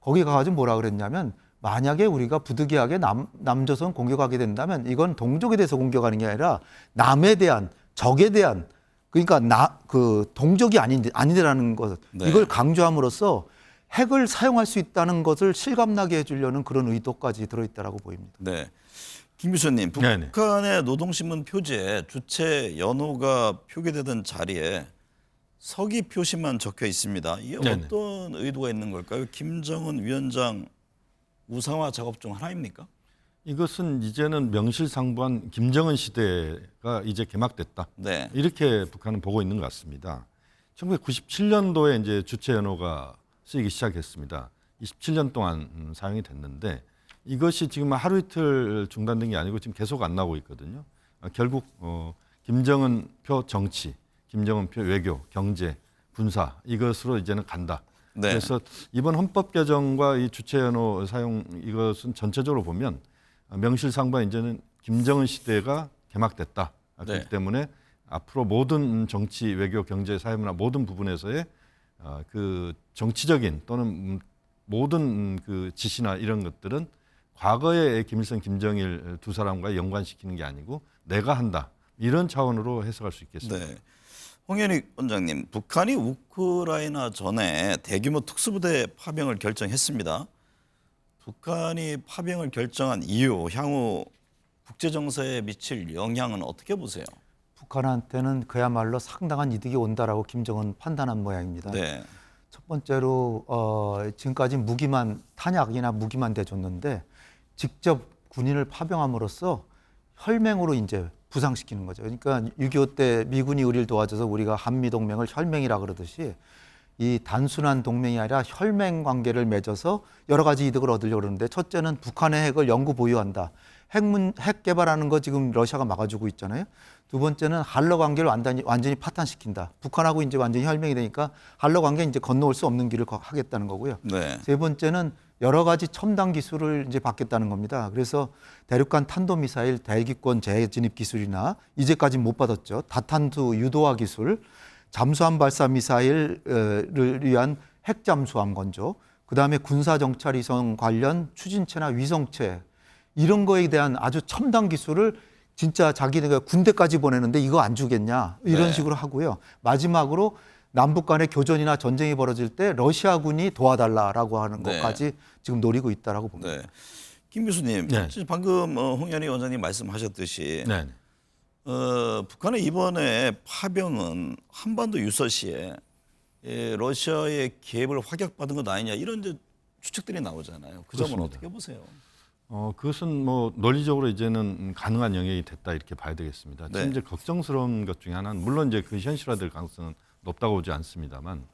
거기 가가지고 뭐라 그랬냐면 만약에 우리가 부득이하게 남조선 공격하게 된다면 이건 동족에 대해서 공격하는 게 아니라 남에 대한 적에 대한 그러니까 그 동족이 아니라는 것 네. 이걸 강조함으로써 핵을 사용할 수 있다는 것을 실감나게 해주려는 그런 의도까지 들어있다라고 보입니다. 네. 김 교수님, 네네. 북한의 노동신문 표지에 주체 연호가 표기되던 자리에 서기 표시만 적혀 있습니다. 이게 네네. 어떤 의도가 있는 걸까요? 김정은 위원장 우상화 작업 중 하나입니까? 이것은 이제는 명실상부한 김정은 시대가 이제 개막됐다. 네. 이렇게 북한은 보고 있는 것 같습니다. 1997년도에 이제 주체 연호가 쓰이기 시작했습니다. 27년 동안 사용이 됐는데 이것이 지금 하루 이틀 중단된 게 아니고 지금 계속 안 나오고 있거든요. 결국 김정은표 정치, 김정은표 외교, 경제, 군사 이것으로 이제는 간다. 네. 그래서 이번 헌법 개정과 이 주체 연호 사용 이것은 전체적으로 보면 명실상부한 이제는 김정은 시대가 개막됐다. 네. 그렇기 때문에 앞으로 모든 정치, 외교, 경제, 사회문화 모든 부분에서의 그 정치적인 또는 모든 그 지시나 이런 것들은 과거의 김일성, 김정일 두 사람과 연관시키는 게 아니고 내가 한다. 이런 차원으로 해석할 수 있겠습니다. 네. 홍현익 원장님, 북한이 우크라이나 전에 대규모 특수부대 파병을 결정했습니다. 북한이 파병을 결정한 이유, 향후 국제 정세에 미칠 영향은 어떻게 보세요? 북한한테는 그야말로 상당한 이득이 온다라고 김정은 판단한 모양입니다. 네. 첫 번째로 지금까지 탄약이나 무기만 대줬는데 직접 군인을 파병함으로써 혈맹으로 이제 부상시키는 거죠. 그러니까 6.25 때 미군이 우리를 도와줘서 우리가 한미동맹을 혈맹이라 그러듯이 이 단순한 동맹이 아니라 혈맹 관계를 맺어서 여러 가지 이득을 얻으려고 그러는데 첫째는 북한의 핵을 영구 보유한다. 핵 개발하는 거 지금 러시아가 막아주고 있잖아요. 두 번째는 한러 관계를 완전히 파탄시킨다. 북한하고 이제 완전히 혈맹이 되니까 한러 관계 이제 건너올 수 없는 길을 하겠다는 거고요. 네. 세 번째는 여러 가지 첨단 기술을 이제 받겠다는 겁니다. 그래서 대륙간 탄도미사일 대기권 재진입 기술이나 이제까지 못 받았죠. 다탄두 유도화 기술, 잠수함 발사 미사일을 위한 핵 잠수함 건조, 그다음에 군사 정찰 위성 관련 추진체나 위성체 이런 거에 대한 아주 첨단 기술을 진짜 자기네가 군대까지 보내는데 이거 안 주겠냐 이런 네. 식으로 하고요. 마지막으로 남북 간의 교전이나 전쟁이 벌어질 때 러시아군이 도와달라라고 하는 네. 것까지 지금 노리고 있다라고 봅니다. 네. 김 교수님, 네. 방금 홍현희 원장님 말씀하셨듯이 네. 북한의 이번에 파병은 한반도 유서시에 러시아의 개입을 확약받은 것 아니냐 이런 이제 추측들이 나오잖아요. 그 점은 그렇습니다. 어떻게 보세요? 그것은 뭐 논리적으로 이제는 가능한 영역이 됐다 이렇게 봐야 되겠습니다. 네. 지금 이제 걱정스러운 것 중에 하나는 물론 이제 그 현실화될 가능성은 높다고 보지 않습니다만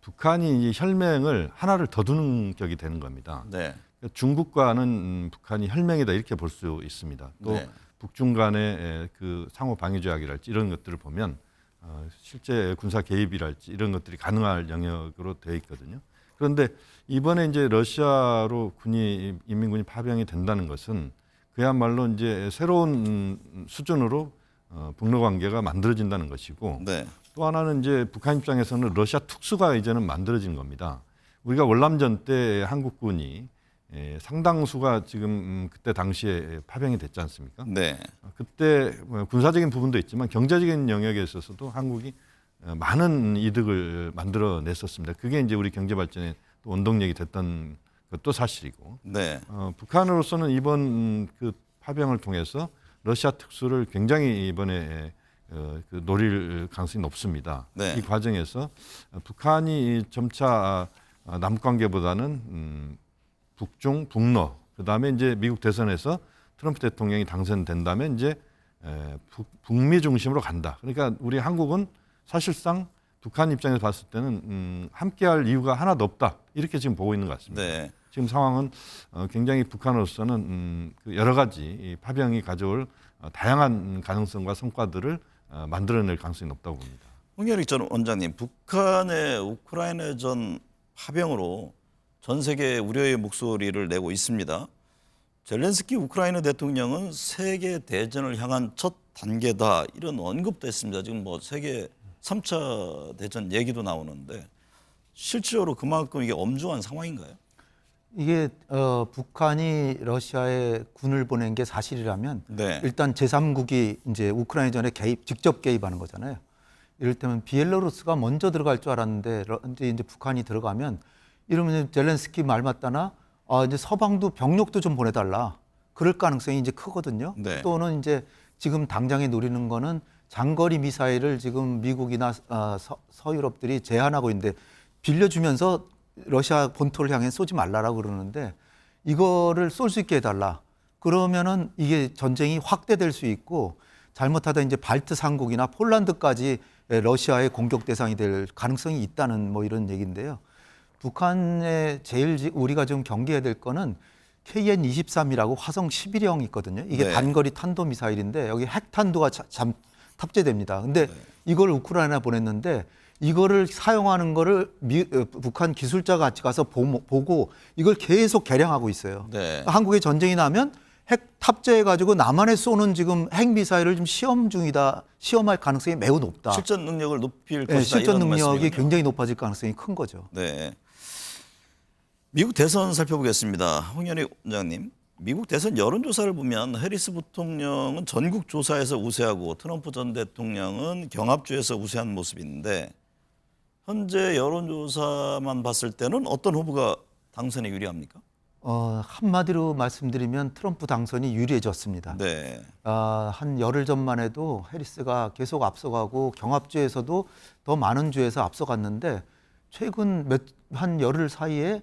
북한이 이 혈맹을 하나를 더 두는 격이 되는 겁니다. 네. 중국과는 북한이 혈맹이다 이렇게 볼 수 있습니다. 또 네. 북중 간의 그 상호 방위 조약이랄지 이런 것들을 보면 실제 군사 개입이랄지 이런 것들이 가능할 영역으로 되어 있거든요. 그런데 이번에 이제 러시아로 인민군이 파병이 된다는 것은 그야말로 이제 새로운 수준으로 북러 관계가 만들어진다는 것이고 네. 또 하나는 이제 북한 입장에서는 러시아 특수가 이제는 만들어진 겁니다. 우리가 월남전 때 한국군이 상당수가 지금 그때 당시에 파병이 됐지 않습니까? 네. 그때 군사적인 부분도 있지만 경제적인 영역에 있어서도 한국이 많은 이득을 만들어냈었습니다. 그게 이제 우리 경제 발전의 또 원동력이 됐던 것도 사실이고, 네. 북한으로서는 이번 그 파병을 통해서 러시아 특수를 굉장히 이번에 그 노릴 가능성이 높습니다. 네. 이 과정에서 북한이 점차 남북 관계보다는 북중, 북러, 그 다음에 이제 미국 대선에서 트럼프 대통령이 당선된다면 이제 북미 중심으로 간다. 그러니까 우리 한국은 사실상 북한 입장에서 봤을 때는 함께할 이유가 하나도 없다. 이렇게 지금 보고 있는 것 같습니다. 네. 지금 상황은 굉장히 북한으로서는 그 여러 가지 이 파병이 가져올 다양한 가능성과 성과들을 만들어낼 가능성이 높다고 봅니다. 홍현익 전 원장님, 북한의 우크라이나전 파병으로 전 세계 우려의 목소리를 내고 있습니다. 젤렌스키 우크라이나 대통령은 세계 대전을 향한 첫 단계다 이런 언급도 했습니다. 지금 뭐 세계 3차 대전 얘기도 나오는데 실질적으로 그만큼 이게 엄중한 상황인가요? 이게 북한이 러시아에 군을 보낸 게 사실이라면 네. 일단 제3국이 이제 우크라이나전에 직접 개입하는 거잖아요. 이를테면 비엘로루스가 먼저 들어갈 줄 알았는데 이제 북한이 들어가면 이러면 젤렌스키 말 맞다나 이제 서방도 병력도 좀 보내달라. 그럴 가능성이 이제 크거든요. 네. 또는 이제 지금 당장에 노리는 거는 장거리 미사일을 지금 미국이나 서유럽들이 제한하고 있는데 빌려주면서 러시아 본토를 향해 쏘지 말라라고 그러는데 이거를 쏠 수 있게 해달라. 그러면은 이게 전쟁이 확대될 수 있고 잘못하다 이제 발트 삼국이나 폴란드까지 러시아의 공격 대상이 될 가능성이 있다는 뭐 이런 얘기인데요. 북한의 제일 우리가 좀 경계해야 될 거는 KN-23이라고 화성 11형 있거든요. 이게 네. 단거리 탄도 미사일인데 여기 핵탄두가 탑재됩니다. 근데 이걸 우크라이나 보냈는데 이거를 사용하는 거를 북한 기술자가 같이 가서 보고 이걸 계속 개량하고 있어요. 네. 한국에 전쟁이 나면 핵 탑재해가지고 남한에 쏘는 지금 핵 미사일을 좀 시험 중이다. 시험할 가능성이 매우 높다. 실전 능력을 높일 네, 것이다. 실전 이런 능력이 말씀이군요. 굉장히 높아질 가능성이 큰 거죠. 네. 미국 대선 살펴보겠습니다. 홍현희 원장님. 미국 대선 여론조사를 보면 해리스 부통령은 전국 조사에서 우세하고 트럼프 전 대통령은 경합주에서 우세한 모습인데 현재 여론조사만 봤을 때는 어떤 후보가 당선에 유리합니까? 한마디로 말씀드리면 트럼프 당선이 유리해졌습니다. 네. 한 열흘 전만 해도 해리스가 계속 앞서가고 경합주에서도 더 많은 주에서 앞서갔는데 최근 한 열흘 사이에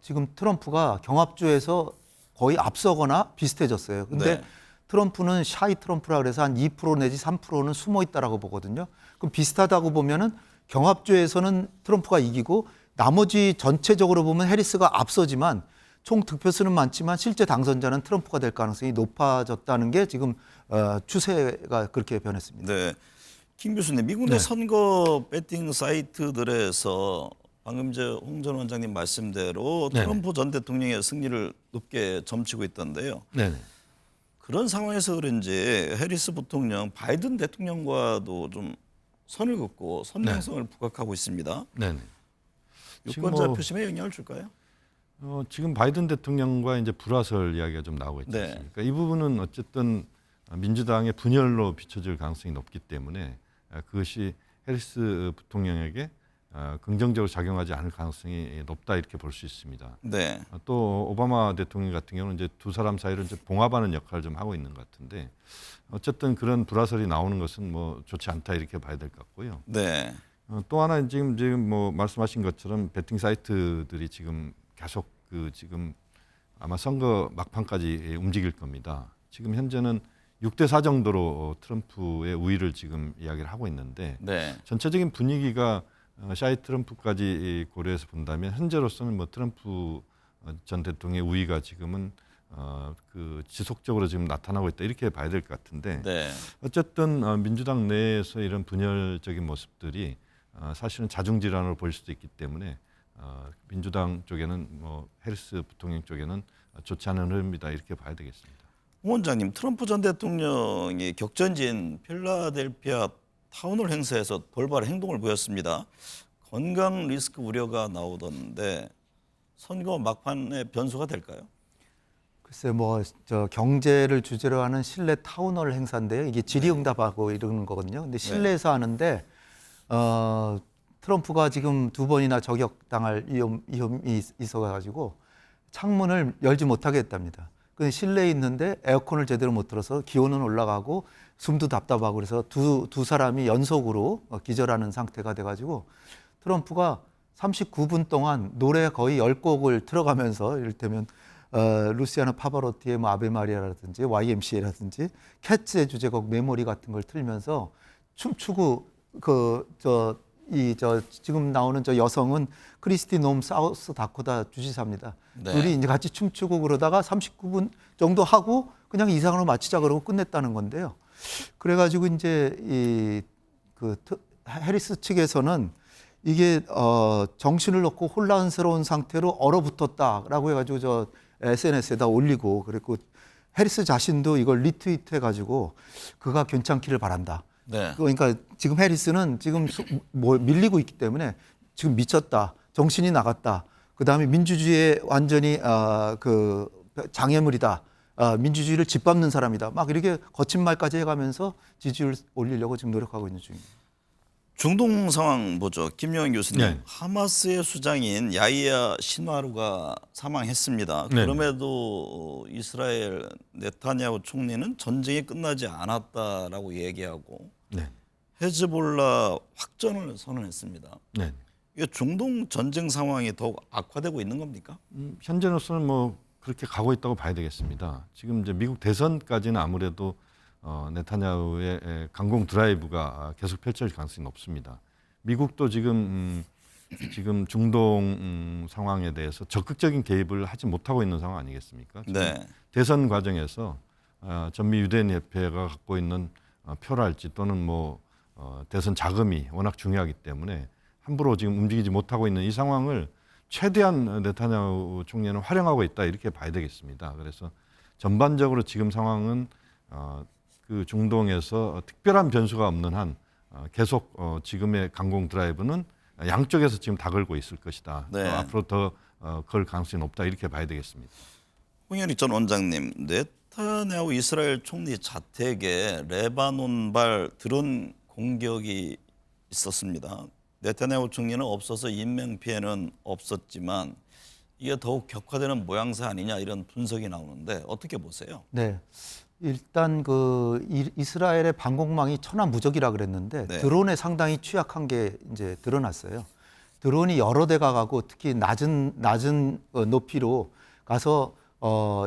지금 트럼프가 경합주에서 거의 앞서거나 비슷해졌어요. 근데 네. 트럼프는 샤이 트럼프라 그래서 한 2% 내지 3%는 숨어 있다라고 보거든요. 그럼 비슷하다고 보면은 경합주에서는 트럼프가 이기고 나머지 전체적으로 보면 해리스가 앞서지만 총 득표수는 많지만 실제 당선자는 트럼프가 될 가능성이 높아졌다는 게 지금 추세가 그렇게 변했습니다. 네. 김 교수님, 미국 내 선거 배팅 사이트들에서 방금 홍 전 원장님 말씀대로 네네. 트럼프 전 대통령의 승리를 높게 점치고 있던데요. 네. 그런 상황에서 그런지 해리스 부통령, 바이든 대통령과도 좀 선을 긋고 선명성을 부각하고 있습니다. 네. 유권자 표심에 영향을 줄까요? 지금 바이든 대통령과 이제 불화설 이야기가 좀 나오고 있지 네. 않습니까? 이 부분은 어쨌든 민주당의 분열로 비춰질 가능성이 높기 때문에 그것이 해리스 부통령에게 긍정적으로 작용하지 않을 가능성이 높다 이렇게 볼 수 있습니다. 네. 또 오바마 대통령 같은 경우는 이제 두 사람 사이를 이제 봉합하는 역할을 좀 하고 있는 것 같은데 어쨌든 그런 불화설이 나오는 것은 뭐 좋지 않다 이렇게 봐야 될 것 같고요. 네. 또 하나 지금 뭐 말씀하신 것처럼 배팅 사이트들이 지금 계속 지금 아마 선거 막판까지 움직일 겁니다. 지금 현재는 6대4 정도로 트럼프의 우위를 지금 이야기를 하고 있는데 네. 전체적인 분위기가 샤이 트럼프까지 고려해서 본다면 현재로서는 뭐 트럼프 전 대통령의 우위가 지금은 지속적으로 지금 나타나고 있다 이렇게 봐야 될 것 같은데 네. 어쨌든 민주당 내에서 이런 분열적인 모습들이 사실은 자중질환으로 보일 수도 있기 때문에 민주당 쪽에는 뭐 해리스 부통령 쪽에는 좋지 않은 흐름이다 이렇게 봐야 되겠습니다. 홍 원장님, 트럼프 전 대통령이 격전지인 필라델피아 타운홀 행사에서 돌발 행동을 보였습니다. 건강 리스크 우려가 나오던데 선거 막판에 변수가 될까요? 글쎄 경제를 주제로 하는 실내 타운홀 행사인데요. 이게 질의응답하고 이러는 거거든요. 근데 실내에서 하는데 트럼프가 지금 2번이나 저격당할 위험이 있어가지고 창문을 열지 못하게 했답니다. 그 실내에 있는데 에어컨을 제대로 못 틀어서 기온은 올라가고 숨도 답답하고 그래서 두 사람이 연속으로 기절하는 상태가 돼가지고 트럼프가 39분 동안 노래 거의 10곡을 틀어가면서 이를테면 루시아노 파바로티의 뭐 아베 마리아라든지 YMCA라든지 캣츠의 주제곡 메모리 같은 걸 틀면서 춤추고 지금 나오는 저 여성은 크리스티 놈 사우스 다코타 주지사입니다. 네. 둘이 이제 같이 춤추고 그러다가 39분 정도 하고 그냥 이상으로 마치자 그러고 끝냈다는 건데요. 그래가지고 이제 해리스 측에서는 이게 정신을 놓고 혼란스러운 상태로 얼어붙었다라고 해가지고 저 SNS에다 올리고 그랬고 해리스 자신도 이걸 리트윗 해가지고 그가 괜찮기를 바란다. 네. 그러니까 지금 해리스는 지금 밀리고 있기 때문에 지금 미쳤다, 정신이 나갔다. 그 다음에 민주주의에 완전히 장애물이다. 민주주의를 짓밟는 사람이다. 막 이렇게 거친 말까지 해가면서 지지율 올리려고 지금 노력하고 있는 중입니다. 중동 상황 보죠. 김영현 교수님. 네. 하마스의 수장인 야히야 신와루가 사망했습니다. 네. 그럼에도 이스라엘 네타냐후 총리는 전쟁이 끝나지 않았다라고 얘기하고 네. 헤즈볼라 확전을 선언했습니다. 네. 이게 중동 전쟁 상황이 더욱 악화되고 있는 겁니까? 현재로서는 뭐 그렇게 가고 있다고 봐야 되겠습니다. 지금 이제 미국 대선까지는 아무래도 네타냐후의 강공 드라이브가 계속 펼쳐질 가능성이 높습니다. 미국도 지금 중동 상황에 대해서 적극적인 개입을 하지 못하고 있는 상황 아니겠습니까? 지금 네. 대선 과정에서 전미 유대인 협회가 갖고 있는 표랄지 또는 뭐 대선 자금이 워낙 중요하기 때문에 함부로 지금 움직이지 못하고 있는 이 상황을 최대한 네타냐후 총리는 활용하고 있다 이렇게 봐야 되겠습니다. 그래서 전반적으로 지금 상황은 그 중동에서 특별한 변수가 없는 한 계속 지금의 강공 드라이브는 양쪽에서 지금 다 걸고 있을 것이다. 네. 앞으로 더 걸 가능성이 높다 이렇게 봐야 되겠습니다. 홍현익 전 원장님, 네타냐후 이스라엘 총리 자택에 레바논발 드론 공격이 있었습니다. 네타냐후 총리는 없어서 인명 피해는 없었지만 이게 더욱 격화되는 모양새 아니냐 이런 분석이 나오는데 어떻게 보세요? 네. 일단 그 이스라엘의 방공망이 천하무적이라 그랬는데 네. 드론에 상당히 취약한 게 이제 드러났어요. 드론이 여러 대가 가고 특히 낮은 높이로 가서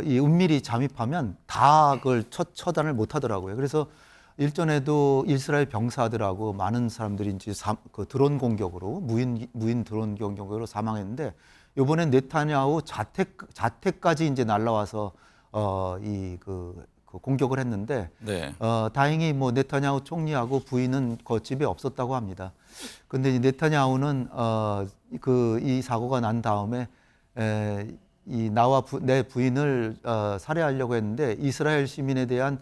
이 은밀히 잠입하면 다 그걸 처단을 못 하더라고요. 그래서 일전에도 이스라엘 병사들하고 많은 사람들이 이제 그 드론 공격으로 무인 드론 공격으로 사망했는데 이번엔 네타냐후 자택까지 이제 날라와서 그 공격을 했는데 네. 다행히 뭐 네타냐후 총리하고 부인은 그 집에 없었다고 합니다. 근데 이 네타냐후는 이 사고가 난 다음에 나와 내 부인을 살해하려고 했는데 이스라엘 시민에 대한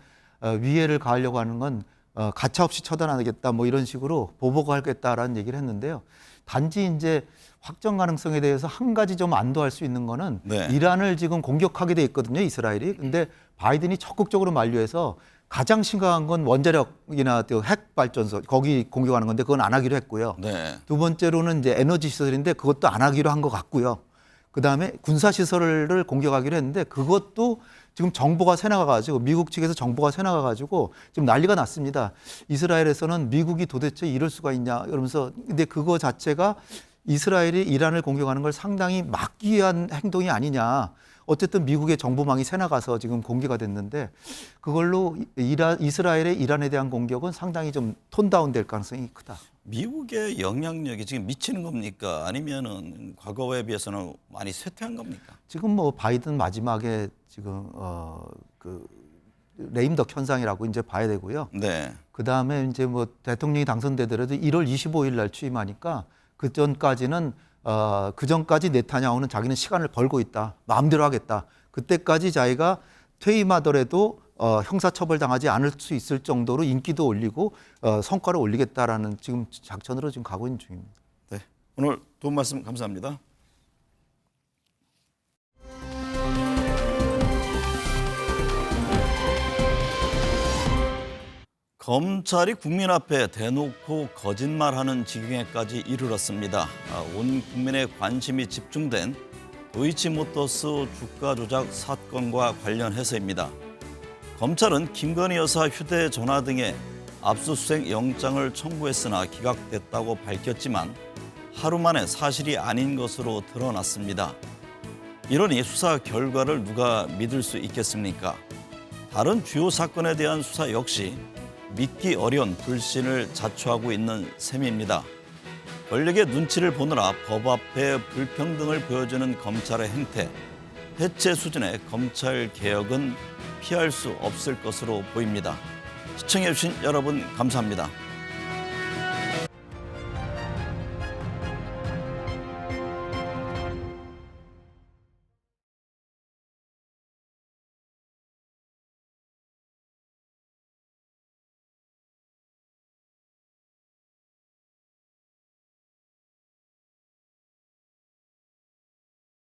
위해를 가하려고 하는 건 가차없이 처단하겠다 뭐 이런 식으로 보복하겠다라는 얘기를 했는데요. 단지 이제 확정 가능성에 대해서 한 가지 좀 안도할 수 있는 거는 네. 이란을 지금 공격하게 돼 있거든요, 이스라엘이. 근데 바이든이 적극적으로 만류해서 가장 심각한 건 원자력이나 핵 발전소 거기 공격하는 건데 그건 안 하기로 했고요. 네. 두 번째로는 이제 에너지 시설인데 그것도 안 하기로 한 것 같고요. 그다음에 군사 시설을 공격하기로 했는데 그것도 지금 정보가 새나가가지고 미국 측에서 정보가 새나가가지고 지금 난리가 났습니다. 이스라엘에서는 미국이 도대체 이럴 수가 있냐 이러면서 근데 그거 자체가 이스라엘이 이란을 공격하는 걸 상당히 막기 위한 행동이 아니냐. 어쨌든 미국의 정보망이 새나가서 지금 공개가 됐는데 그걸로 이스라엘의 이란에 대한 공격은 상당히 좀 톤다운 될 가능성이 크다. 미국의 영향력이 지금 미치는 겁니까? 아니면은 과거에 비해서는 많이 쇠퇴한 겁니까? 지금 뭐 바이든 마지막에 지금 그 레임덕 현상이라고 이제 봐야 되고요. 네. 그 다음에 이제 뭐 대통령이 당선되더라도 1월 25일 날 취임하니까 그 전까지는 그 전까지 네타냐후는 자기는 시간을 벌고 있다. 마음대로 하겠다. 그때까지 자기가 퇴임하더라도 형사처벌 당하지 않을 수 있을 정도로 인기도 올리고 성과를 올리겠다라는 지금 작전으로 지금 가고 있는 중입니다. 네. 오늘 도움 말씀 감사합니다. 검찰이 국민 앞에 대놓고 거짓말하는 지경에까지 이르렀습니다. 온 국민의 관심이 집중된 도이치모터스 주가 조작 사건과 관련해서입니다. 검찰은 김건희 여사 휴대전화 등의 압수수색 영장을 청구했으나 기각됐다고 밝혔지만 하루 만에 사실이 아닌 것으로 드러났습니다. 이러니 수사 결과를 누가 믿을 수 있겠습니까? 다른 주요 사건에 대한 수사 역시 믿기 어려운 불신을 자초하고 있는 셈입니다. 권력의 눈치를 보느라 법 앞에 불평등을 보여주는 검찰의 행태, 해체 수준의 검찰 개혁은 피할 수 없을 것으로 보입니다. 시청해주신 여러분 감사합니다.